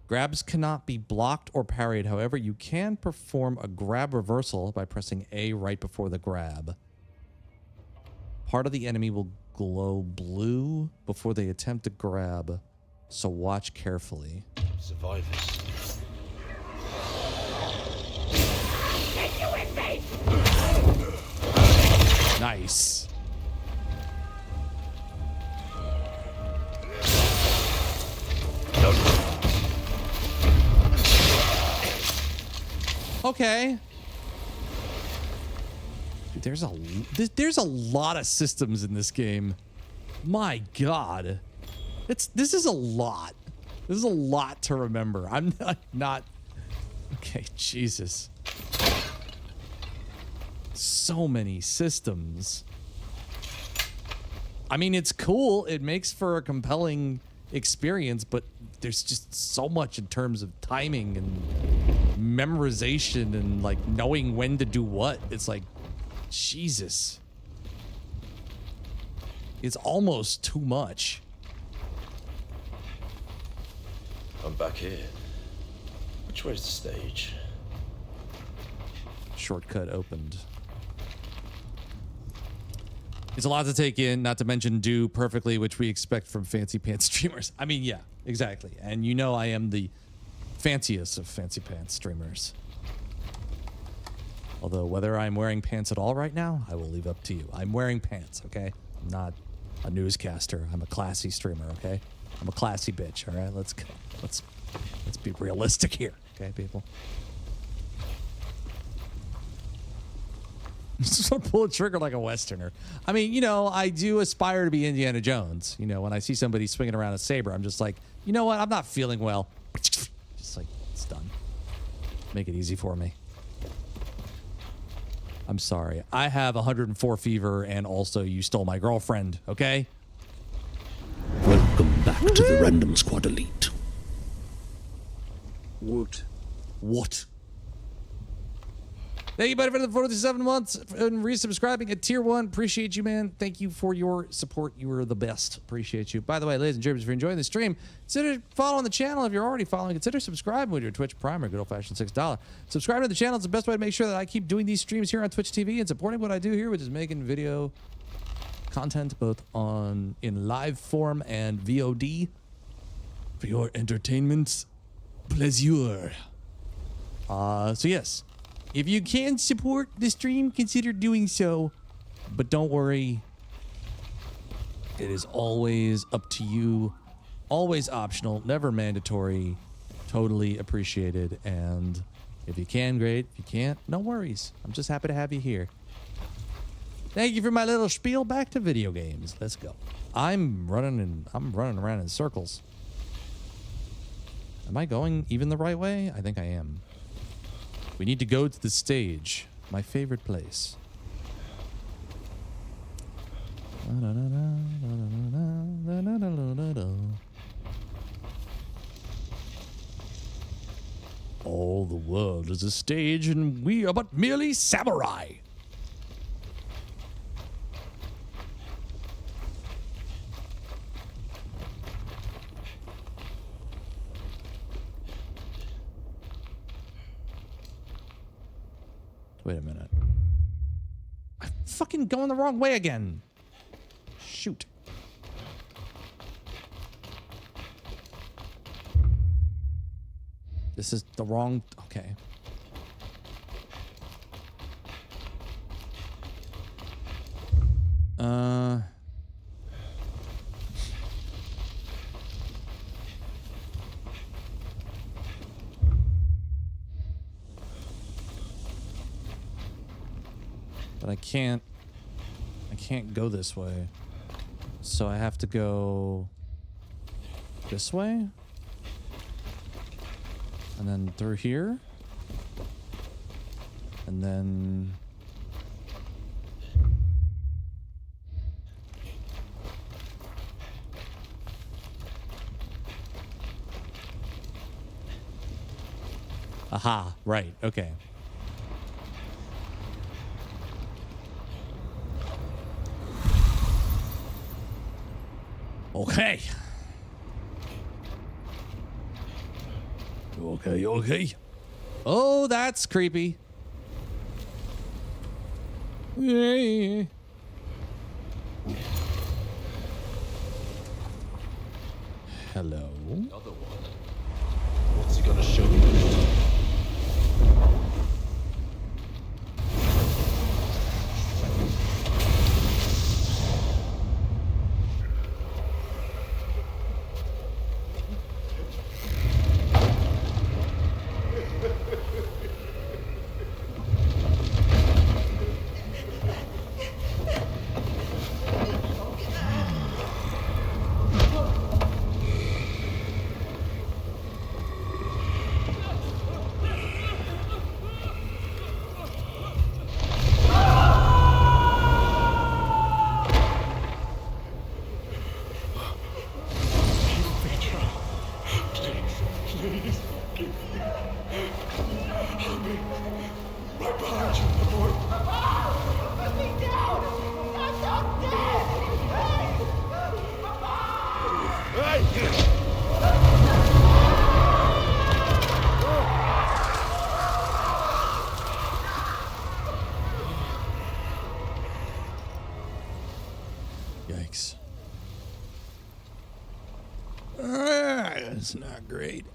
Grabs cannot be blocked or parried. However, you can perform a grab reversal by pressing A right before the grab. Part of the enemy will glow blue before they attempt to grab, so watch carefully. Survivors. Nice. Okay. Dude, there's a lot of systems in this game. My God. This is a lot. This is a lot to remember. I'm not okay, Jesus. So many systems. I mean, it's cool. It makes for a compelling experience, but there's just so much in terms of timing and memorization and like knowing when to do what. It's like, Jesus. It's almost too much. I'm back here. Which way's the stage? Shortcut opened. It's a lot to take in, not to mention do perfectly, which we expect from fancy pants streamers. I mean, yeah, exactly. And you know I am the fanciest of fancy pants streamers. Although whether I'm wearing pants at all right now, I will leave up to you. I'm wearing pants, okay? I'm not a newscaster. I'm a classy streamer, okay? I'm a classy bitch, all right? Let's be realistic here, okay, people? Just want to pull a trigger like a Westerner. I mean, you know, I do aspire to be Indiana Jones. You know, when I see somebody swinging around a saber, I'm just like, you know what? I'm not feeling well. Just like, it's done. Make it easy for me. I'm sorry. I have 104 fever and also you stole my girlfriend, okay? Welcome back to the Random Squad Elite. What? Thank you, buddy, for the 47 months and resubscribing at tier 1. Appreciate you, man. Thank you for your support. You are the best. Appreciate you. By the way, ladies and gentlemen, if you're enjoying the stream, consider following the channel. If you're already following, consider subscribing with your Twitch Prime or good old-fashioned $6. Subscribe to the channel. It's the best way to make sure that I keep doing these streams here on Twitch TV and supporting what I do here, which is making video content both in live form and VOD for your entertainment pleasure. So yes. If you can support the stream, consider doing so. But don't worry. It is always up to you. Always optional, never mandatory. Totally appreciated. And if you can, great. If you can't, no worries. I'm just happy to have you here. Thank you for my little spiel. Back to video games. Let's go. I'm running around in circles. Am I going even the right way? I think I am. We need to go to the stage. My favorite place. All the world is a stage, and we are but merely samurai. Wait a minute. I'm fucking going the wrong way again. Shoot. This is the wrong... Okay. But I can't go this way. So I have to go this way? And then through here? And then... Aha, right, okay. Okay. Okay. Oh, that's creepy. Yeah. Hello. Another one. What's he gonna show me? Yikes. That's not great.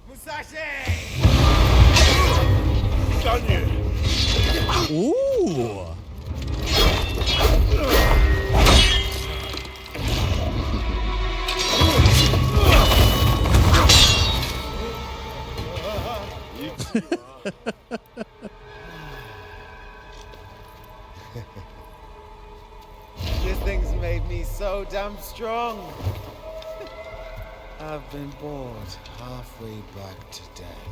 Musashi! Gun you! Ooh! This thing's made me so damn strong. I've been bored halfway back to death.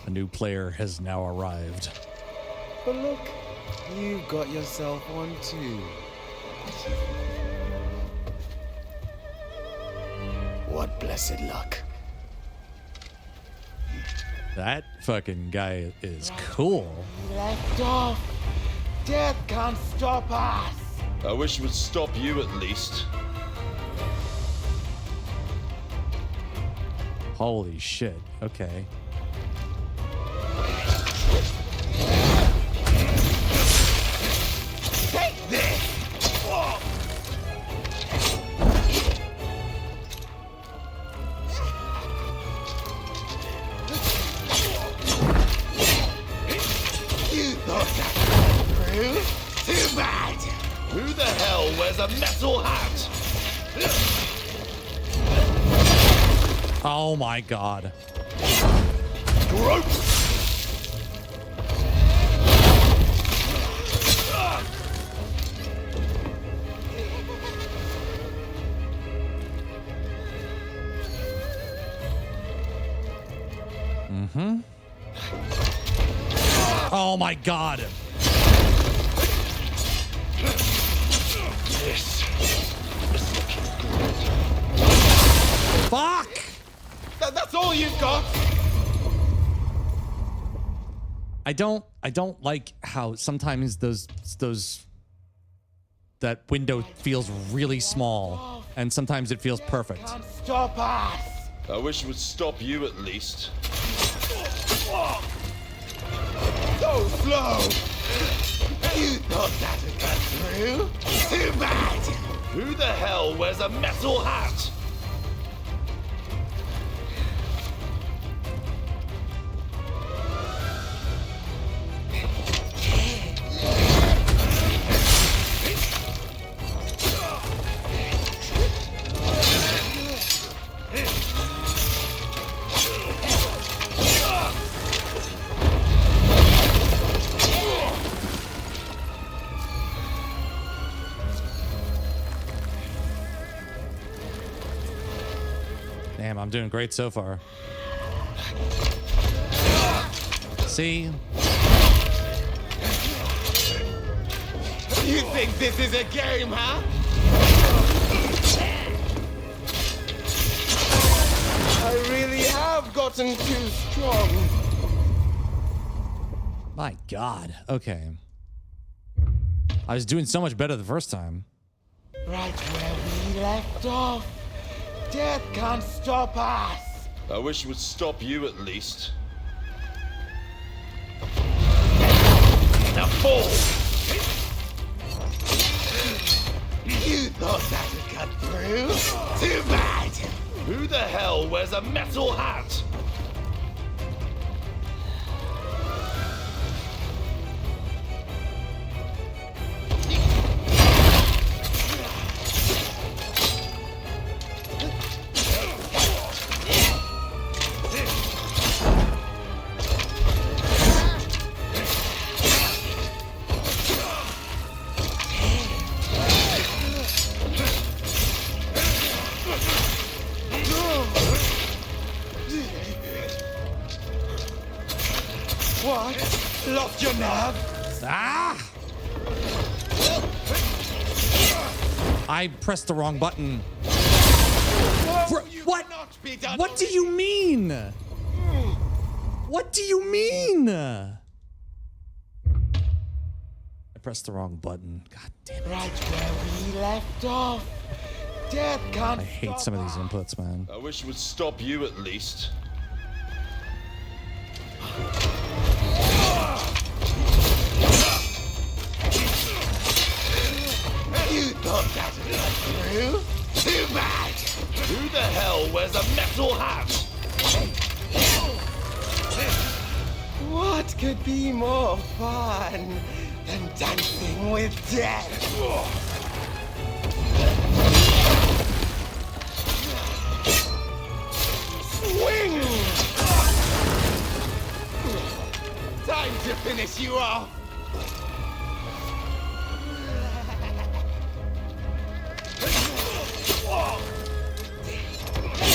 A new player has now arrived. But look, you've got yourself one too. What blessed luck. That fucking guy is cool. Left off. Death can't stop us. I wish it would stop you at least. Holy shit. Okay. Take this. You thought that was through? Too bad. Who the hell wears a metal hat? Oh my god. Grope! Mm-hmm. Oh my god. This. Fuck! That's all you've got? I don't like how sometimes that window feels really small and sometimes it feels perfect. Can't stop us. I wish it would stop you at least. So slow. You thought that would get through? Too bad. Who the hell wears a metal hat? Damn, I'm doing great so far. See? You think this is a game, huh? I really have gotten too strong. My god. Okay. I was doing so much better the first time. Right where we left off. Death can't stop us. I wish it would stop you at least. Now fall! You thought that would cut through? Too bad. Who the hell wears a metal hat? What? Lost your nerve? Ah! I pressed the wrong button. No, you What? cannot be done. What do you mean? What do you mean? I pressed the wrong button. God damn it. Right where we left off. Death can't I hate some of these inputs, man. I wish it would stop you at least. You thought that would cut through? Too bad. Who the hell wears a metal hat? What could be more fun than dancing with death? Swing! Time to finish you off.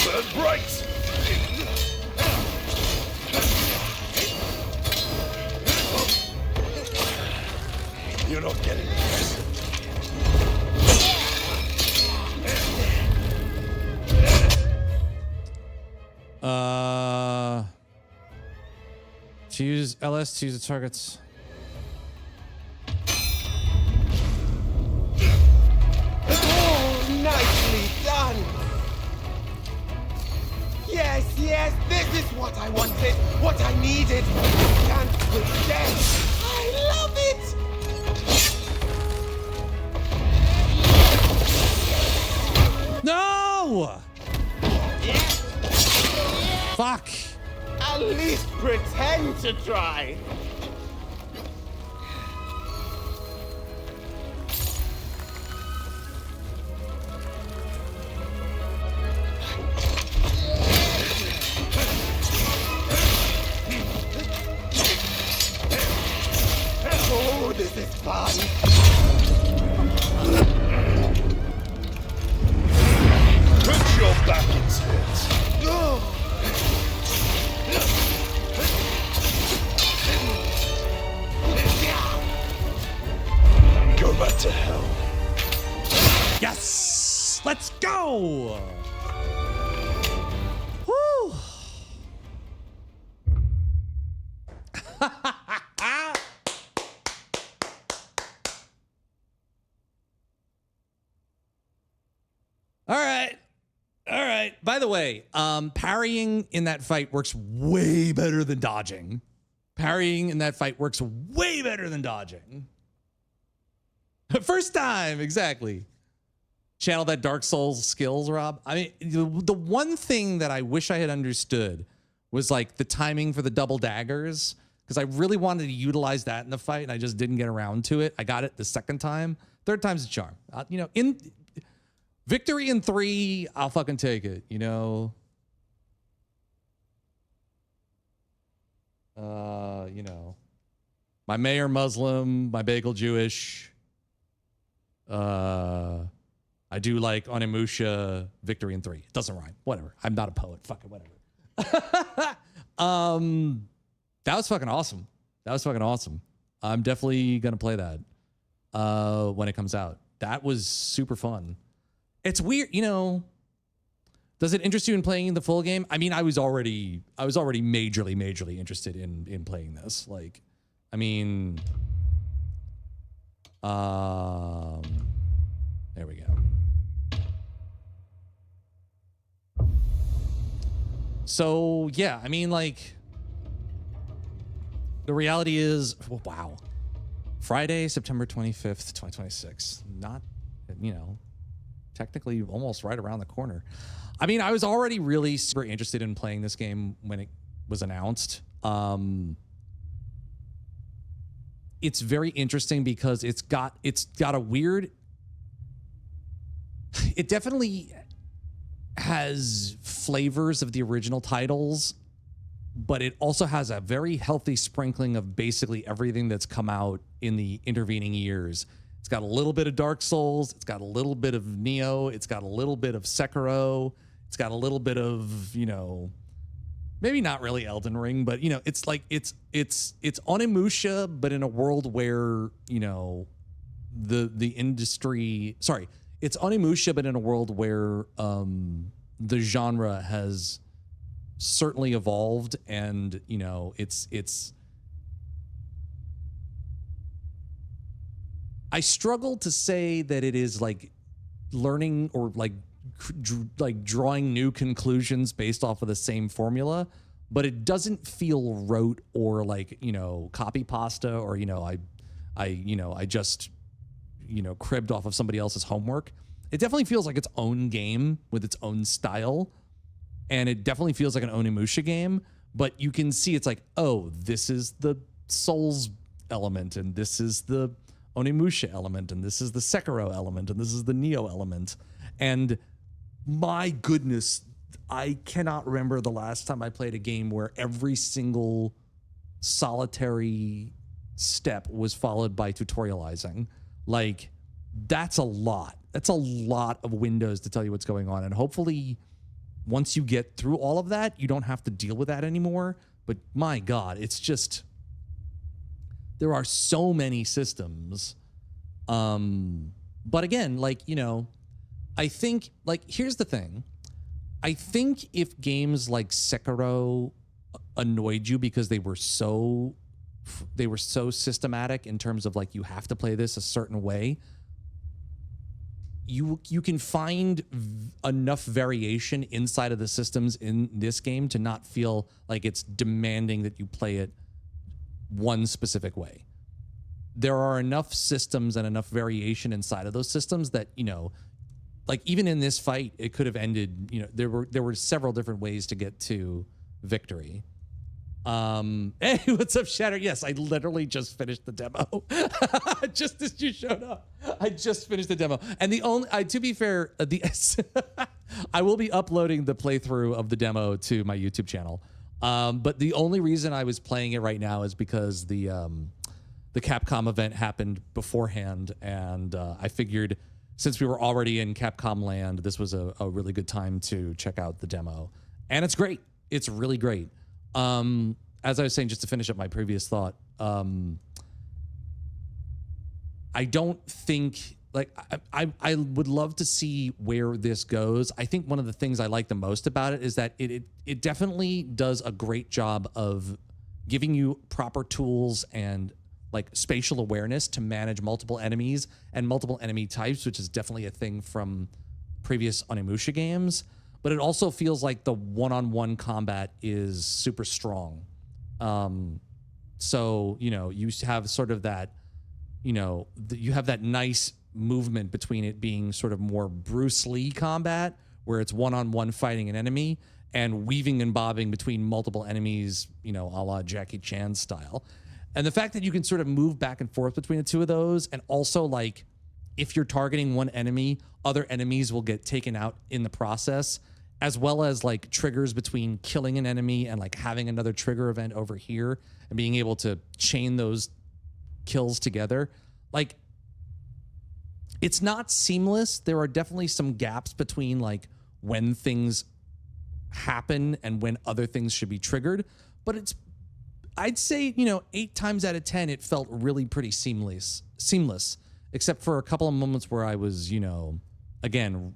Burn bright! You're not getting this. To use LS to use the targets. Oh, nicely done! Yes, yes, this is what I wanted, what I needed. Can't forget. I love it! No! Fuck! At least pretend to try. Oh, this is fun. Put your back into it. Go back to hell. Yes! Let's go! Woo! All right. All right. By the way, parrying in that fight works way better than dodging. Parrying in that fight works way better than dodging. First time, exactly. Channel that Dark Souls skills, Rob. I mean, the one thing that I wish I had understood was like the timing for the double daggers, because I really wanted to utilize that in the fight, and I just didn't get around to it. I got it the second time. Third time's a charm. You know, in victory in 3, I'll fucking take it. You know. You know, my mayor Muslim, my bagel Jewish. I do like Onimusha victory in 3. It doesn't rhyme. Whatever. I'm not a poet. Fuck it. Whatever. That was fucking awesome. That was fucking awesome. I'm definitely gonna play that when it comes out. That was super fun. It's weird, you know. Does it interest you in playing the full game? I mean, I was already majorly interested in playing this. Like, I mean, there we go. So yeah, I mean, like, the reality is, wow, Friday, September 25th, 2026. Not, you know, technically almost right around the corner. I mean, I was already really super interested in playing this game when it was announced. It's very interesting because it's got a weird, it definitely has flavors of the original titles, but it also has a very healthy sprinkling of basically everything that's come out in the intervening years. It's got a little bit of Dark Souls. It's got a little bit of Neo. It's got a little bit of Sekiro. It's got a little bit of, you know, maybe not really Elden Ring, but, you know, it's like, it's Onimusha, but in a world where, you know, the industry, sorry, it's Onimusha, but in a world where the genre has certainly evolved, and, you know, it's I struggle to say that it is like learning or like drawing new conclusions based off of the same formula, but it doesn't feel rote or like, you know, copy pasta, or, you know, I just, you know, cribbed off of somebody else's homework. It definitely feels like its own game with its own style, and it definitely feels like an Onimusha game, but you can see it's like, oh, this is the Souls element, and this is the Onimusha element, and this is the Sekiro element, and this is the Neo element. And my goodness, I cannot remember the last time I played a game where every single solitary step was followed by tutorializing. Like, that's a lot. That's a lot of windows to tell you what's going on. And hopefully, once you get through all of that, you don't have to deal with that anymore. But my God, it's just, there are so many systems. But again, like, you know, I think, like, here's the thing. I think if games like Sekiro annoyed you because they were so systematic in terms of like you have to play this a certain way, you can find enough variation inside of the systems in this game to not feel like it's demanding that you play it one specific way. There are enough systems and enough variation inside of those systems that, you know, like even in this fight, it could have ended, you know, there were several different ways to get to victory. Hey, what's up, Shatter? Yes, I literally just finished the demo. Just as you showed up, I just finished the demo. And the only, to be fair, I will be uploading the playthrough of the demo to my YouTube channel. But the only reason I was playing it right now is because the Capcom event happened beforehand, and I figured since we were already in Capcom land, this was a really good time to check out the demo. And it's great. It's really great. As I was saying, just to finish up my previous thought, I don't think, like, I would love to see where this goes. I think one of the things I like the most about it is that it definitely does a great job of giving you proper tools and like spatial awareness to manage multiple enemies and multiple enemy types, which is definitely a thing from previous Onimusha games. But it also feels like the one-on-one combat is super strong. So, you know, you have sort of that, you know, you have that nice movement between it being sort of more Bruce Lee combat, where it's one-on-one fighting an enemy, and weaving and bobbing between multiple enemies, you know, a la Jackie Chan style. And the fact that you can sort of move back and forth between the two of those, and also like, if you're targeting one enemy, other enemies will get taken out in the process, as well as like triggers between killing an enemy and like having another trigger event over here and being able to chain those kills together. Like, it's not seamless. There are definitely some gaps between like when things happen and when other things should be triggered, but it's, I'd say, you know, 8 times out of 10, it felt really pretty seamless, except for a couple of moments where I was, you know, again,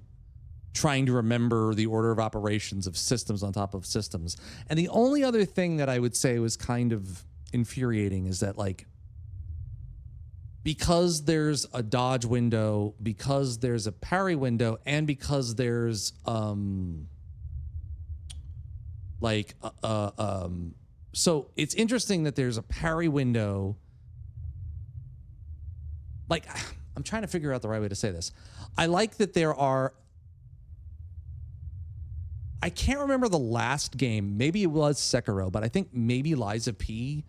trying to remember the order of operations of systems on top of systems. And the only other thing that I would say was kind of infuriating is that, like, because there's a dodge window, because there's a parry window, and because there's so it's interesting that there's a parry window. Like, I'm trying to figure out the right way to say this. I like that there are, I can't remember the last game. Maybe it was Sekiro, but I think maybe Lies of P.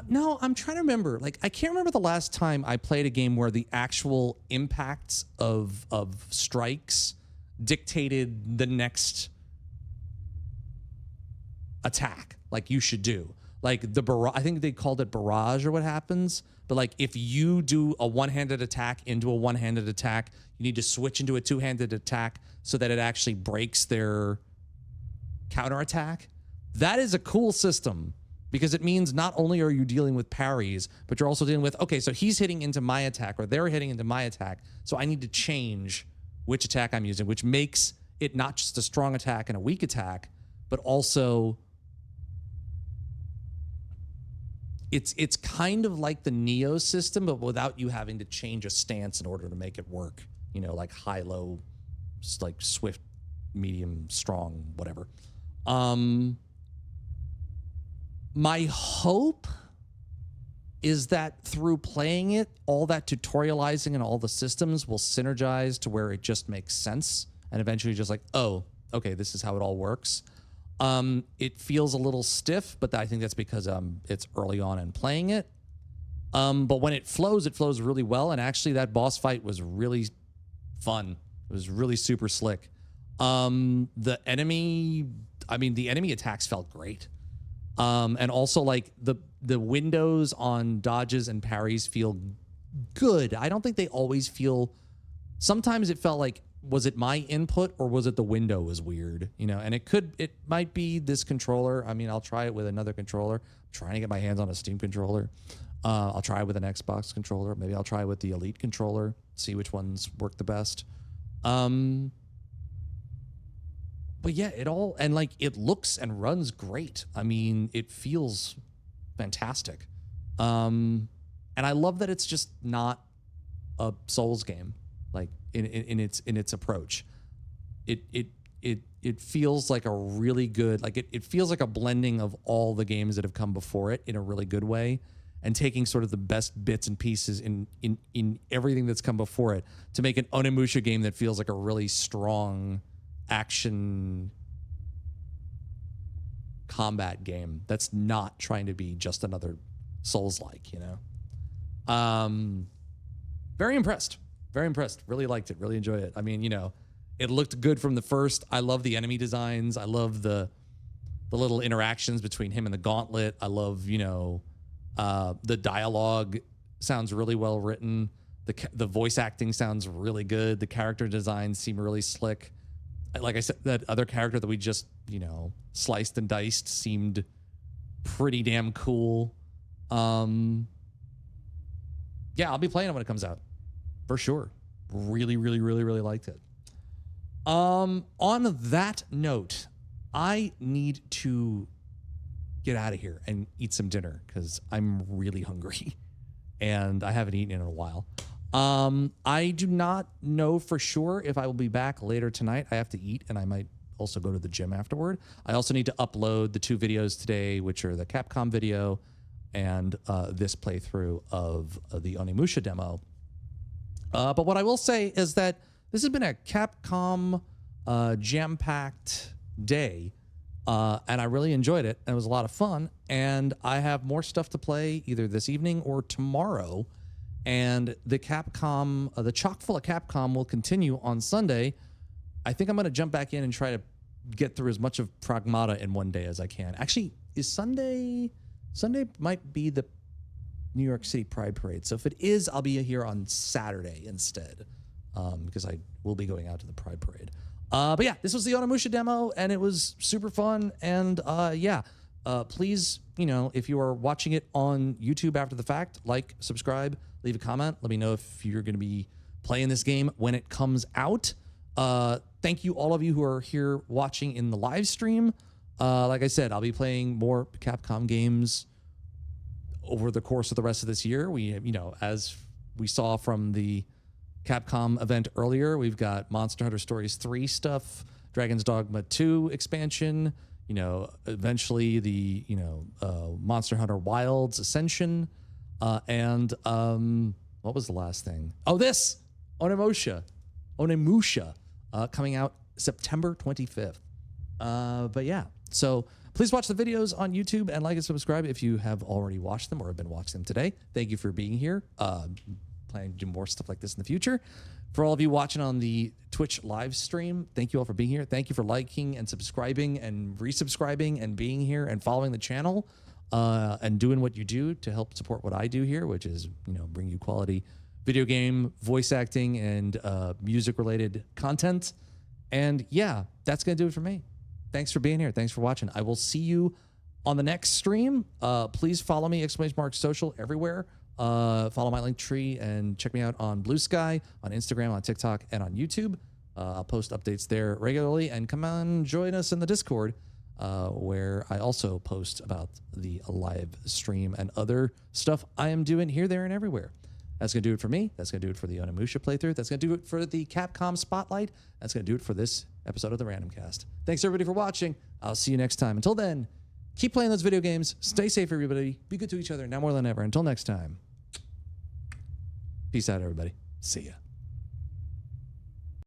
No, I'm trying to remember. Like, I can't remember the last time I played a game where the actual impacts of strikes dictated the next attack, like you should do. Like the barrage, I think they called it barrage or what happens. But like, if you do a one-handed attack into a one-handed attack, you need to switch into a two-handed attack so that it actually breaks their counterattack. That is a cool system, because it means not only are you dealing with parries, but you're also dealing with, okay, so he's hitting into my attack or they're hitting into my attack, so I need to change which attack I'm using, which makes it not just a strong attack and a weak attack, but also it's kind of like the Neo system, but without you having to change a stance in order to make it work. You know, like high, low, like swift, medium, strong, whatever. My hope is that through playing it, all that tutorializing and all the systems will synergize to where it just makes sense, and eventually just like, oh, okay, this is how it all works. It feels a little stiff, but I think that's because it's early on in playing it. But when it flows really well, and actually that boss fight was really fun. It was really super slick. The enemy attacks felt great. And also, like, the windows on dodges and parries feel good. I don't think they always feel, sometimes it felt like, was it my input or was it the window was weird? You know, and it might be this controller. I mean, I'll try it with another controller. I'm trying to get my hands on a Steam controller. I'll try it with an Xbox controller. Maybe I'll try it with the Elite controller, see which ones work the best. but yeah, it all, and like it looks and runs great. I mean, it feels fantastic. And I love that it's just not a Souls game, like in its approach. It feels like a really good, like it feels like a blending of all the games that have come before it in a really good way, and taking sort of the best bits and pieces in everything that's come before it to make an Onimusha game that feels like a really strong action combat game that's not trying to be just another Souls-like, you know? Very impressed. Very impressed. Really liked it. Really enjoyed it. I mean, you know, it looked good from the first. I love the enemy designs. I love the little interactions between him and the gauntlet. I love, you know, the dialogue sounds really well written. The voice acting sounds really good. The character designs seem really slick. Like I said, that other character that we just, you know, sliced and diced seemed pretty damn cool. Yeah, I'll be playing it when it comes out for sure. Really liked it. On that note, I need to get out of here and eat some dinner because I'm really hungry and I haven't eaten in a while. I do not know for sure if I will be back later tonight. I have to eat and I might also go to the gym afterward. I also need to upload the 2 videos today, which are the Capcom video and this playthrough of the Onimusha demo. But what I will say is that this has been a Capcom jam-packed day, and I really enjoyed it, and it was a lot of fun, and I have more stuff to play either this evening or tomorrow, and the Capcom, the chock full of Capcom will continue on Sunday. I think I'm going to jump back in and try to get through as much of Pragmata in one day as I can. Actually, is Sunday might be the New York City Pride Parade. So if it is, I'll be here on Saturday instead, because I will be going out to the Pride Parade. But yeah, this was the Onimusha demo, and it was super fun. And yeah, please, you know, if you are watching it on YouTube after the fact, like, subscribe, leave a comment. Let me know if you're going to be playing this game when it comes out. Thank you, all of you who are here watching in the live stream. Like I said, I'll be playing more Capcom games over the course of the rest of this year. We, you know, as we saw from the Capcom event earlier, we've got Monster Hunter Stories 3 stuff, Dragon's Dogma 2 expansion, you know, eventually the, you know, Monster Hunter Wilds Ascension, and what was the last thing? Oh, this Onimusha, coming out September 25th. But yeah, so please watch the videos on YouTube and like and subscribe if you have already watched them or have been watching them today. Thank you for being here. Planning to do more stuff like this in the future. For all of you watching on the Twitch live stream, thank you all for being here. Thank you for liking and subscribing and resubscribing and being here and following the channel, and doing what you do to help support what I do here, which is, you know, bring you quality video game, voice acting, and music-related content. And yeah, that's going to do it for me. Thanks for being here. Thanks for watching. I will see you on the next stream. Please follow me, !social, everywhere. Follow my link tree and check me out on Blue Sky, on Instagram, on TikTok, and on YouTube. I'll post updates there regularly, and come on, join us in the Discord, where I also post about the live stream and other stuff I am doing here, there, and everywhere. That's going to do it for me. That's going to do it for the Onimusha playthrough. That's going to do it for the Capcom Spotlight. That's going to do it for this episode of the Randomcast. Thanks, everybody, for watching. I'll see you next time. Until then, keep playing those video games. Stay safe, everybody. Be good to each other now more than ever. Until next time. Peace out, everybody. See ya.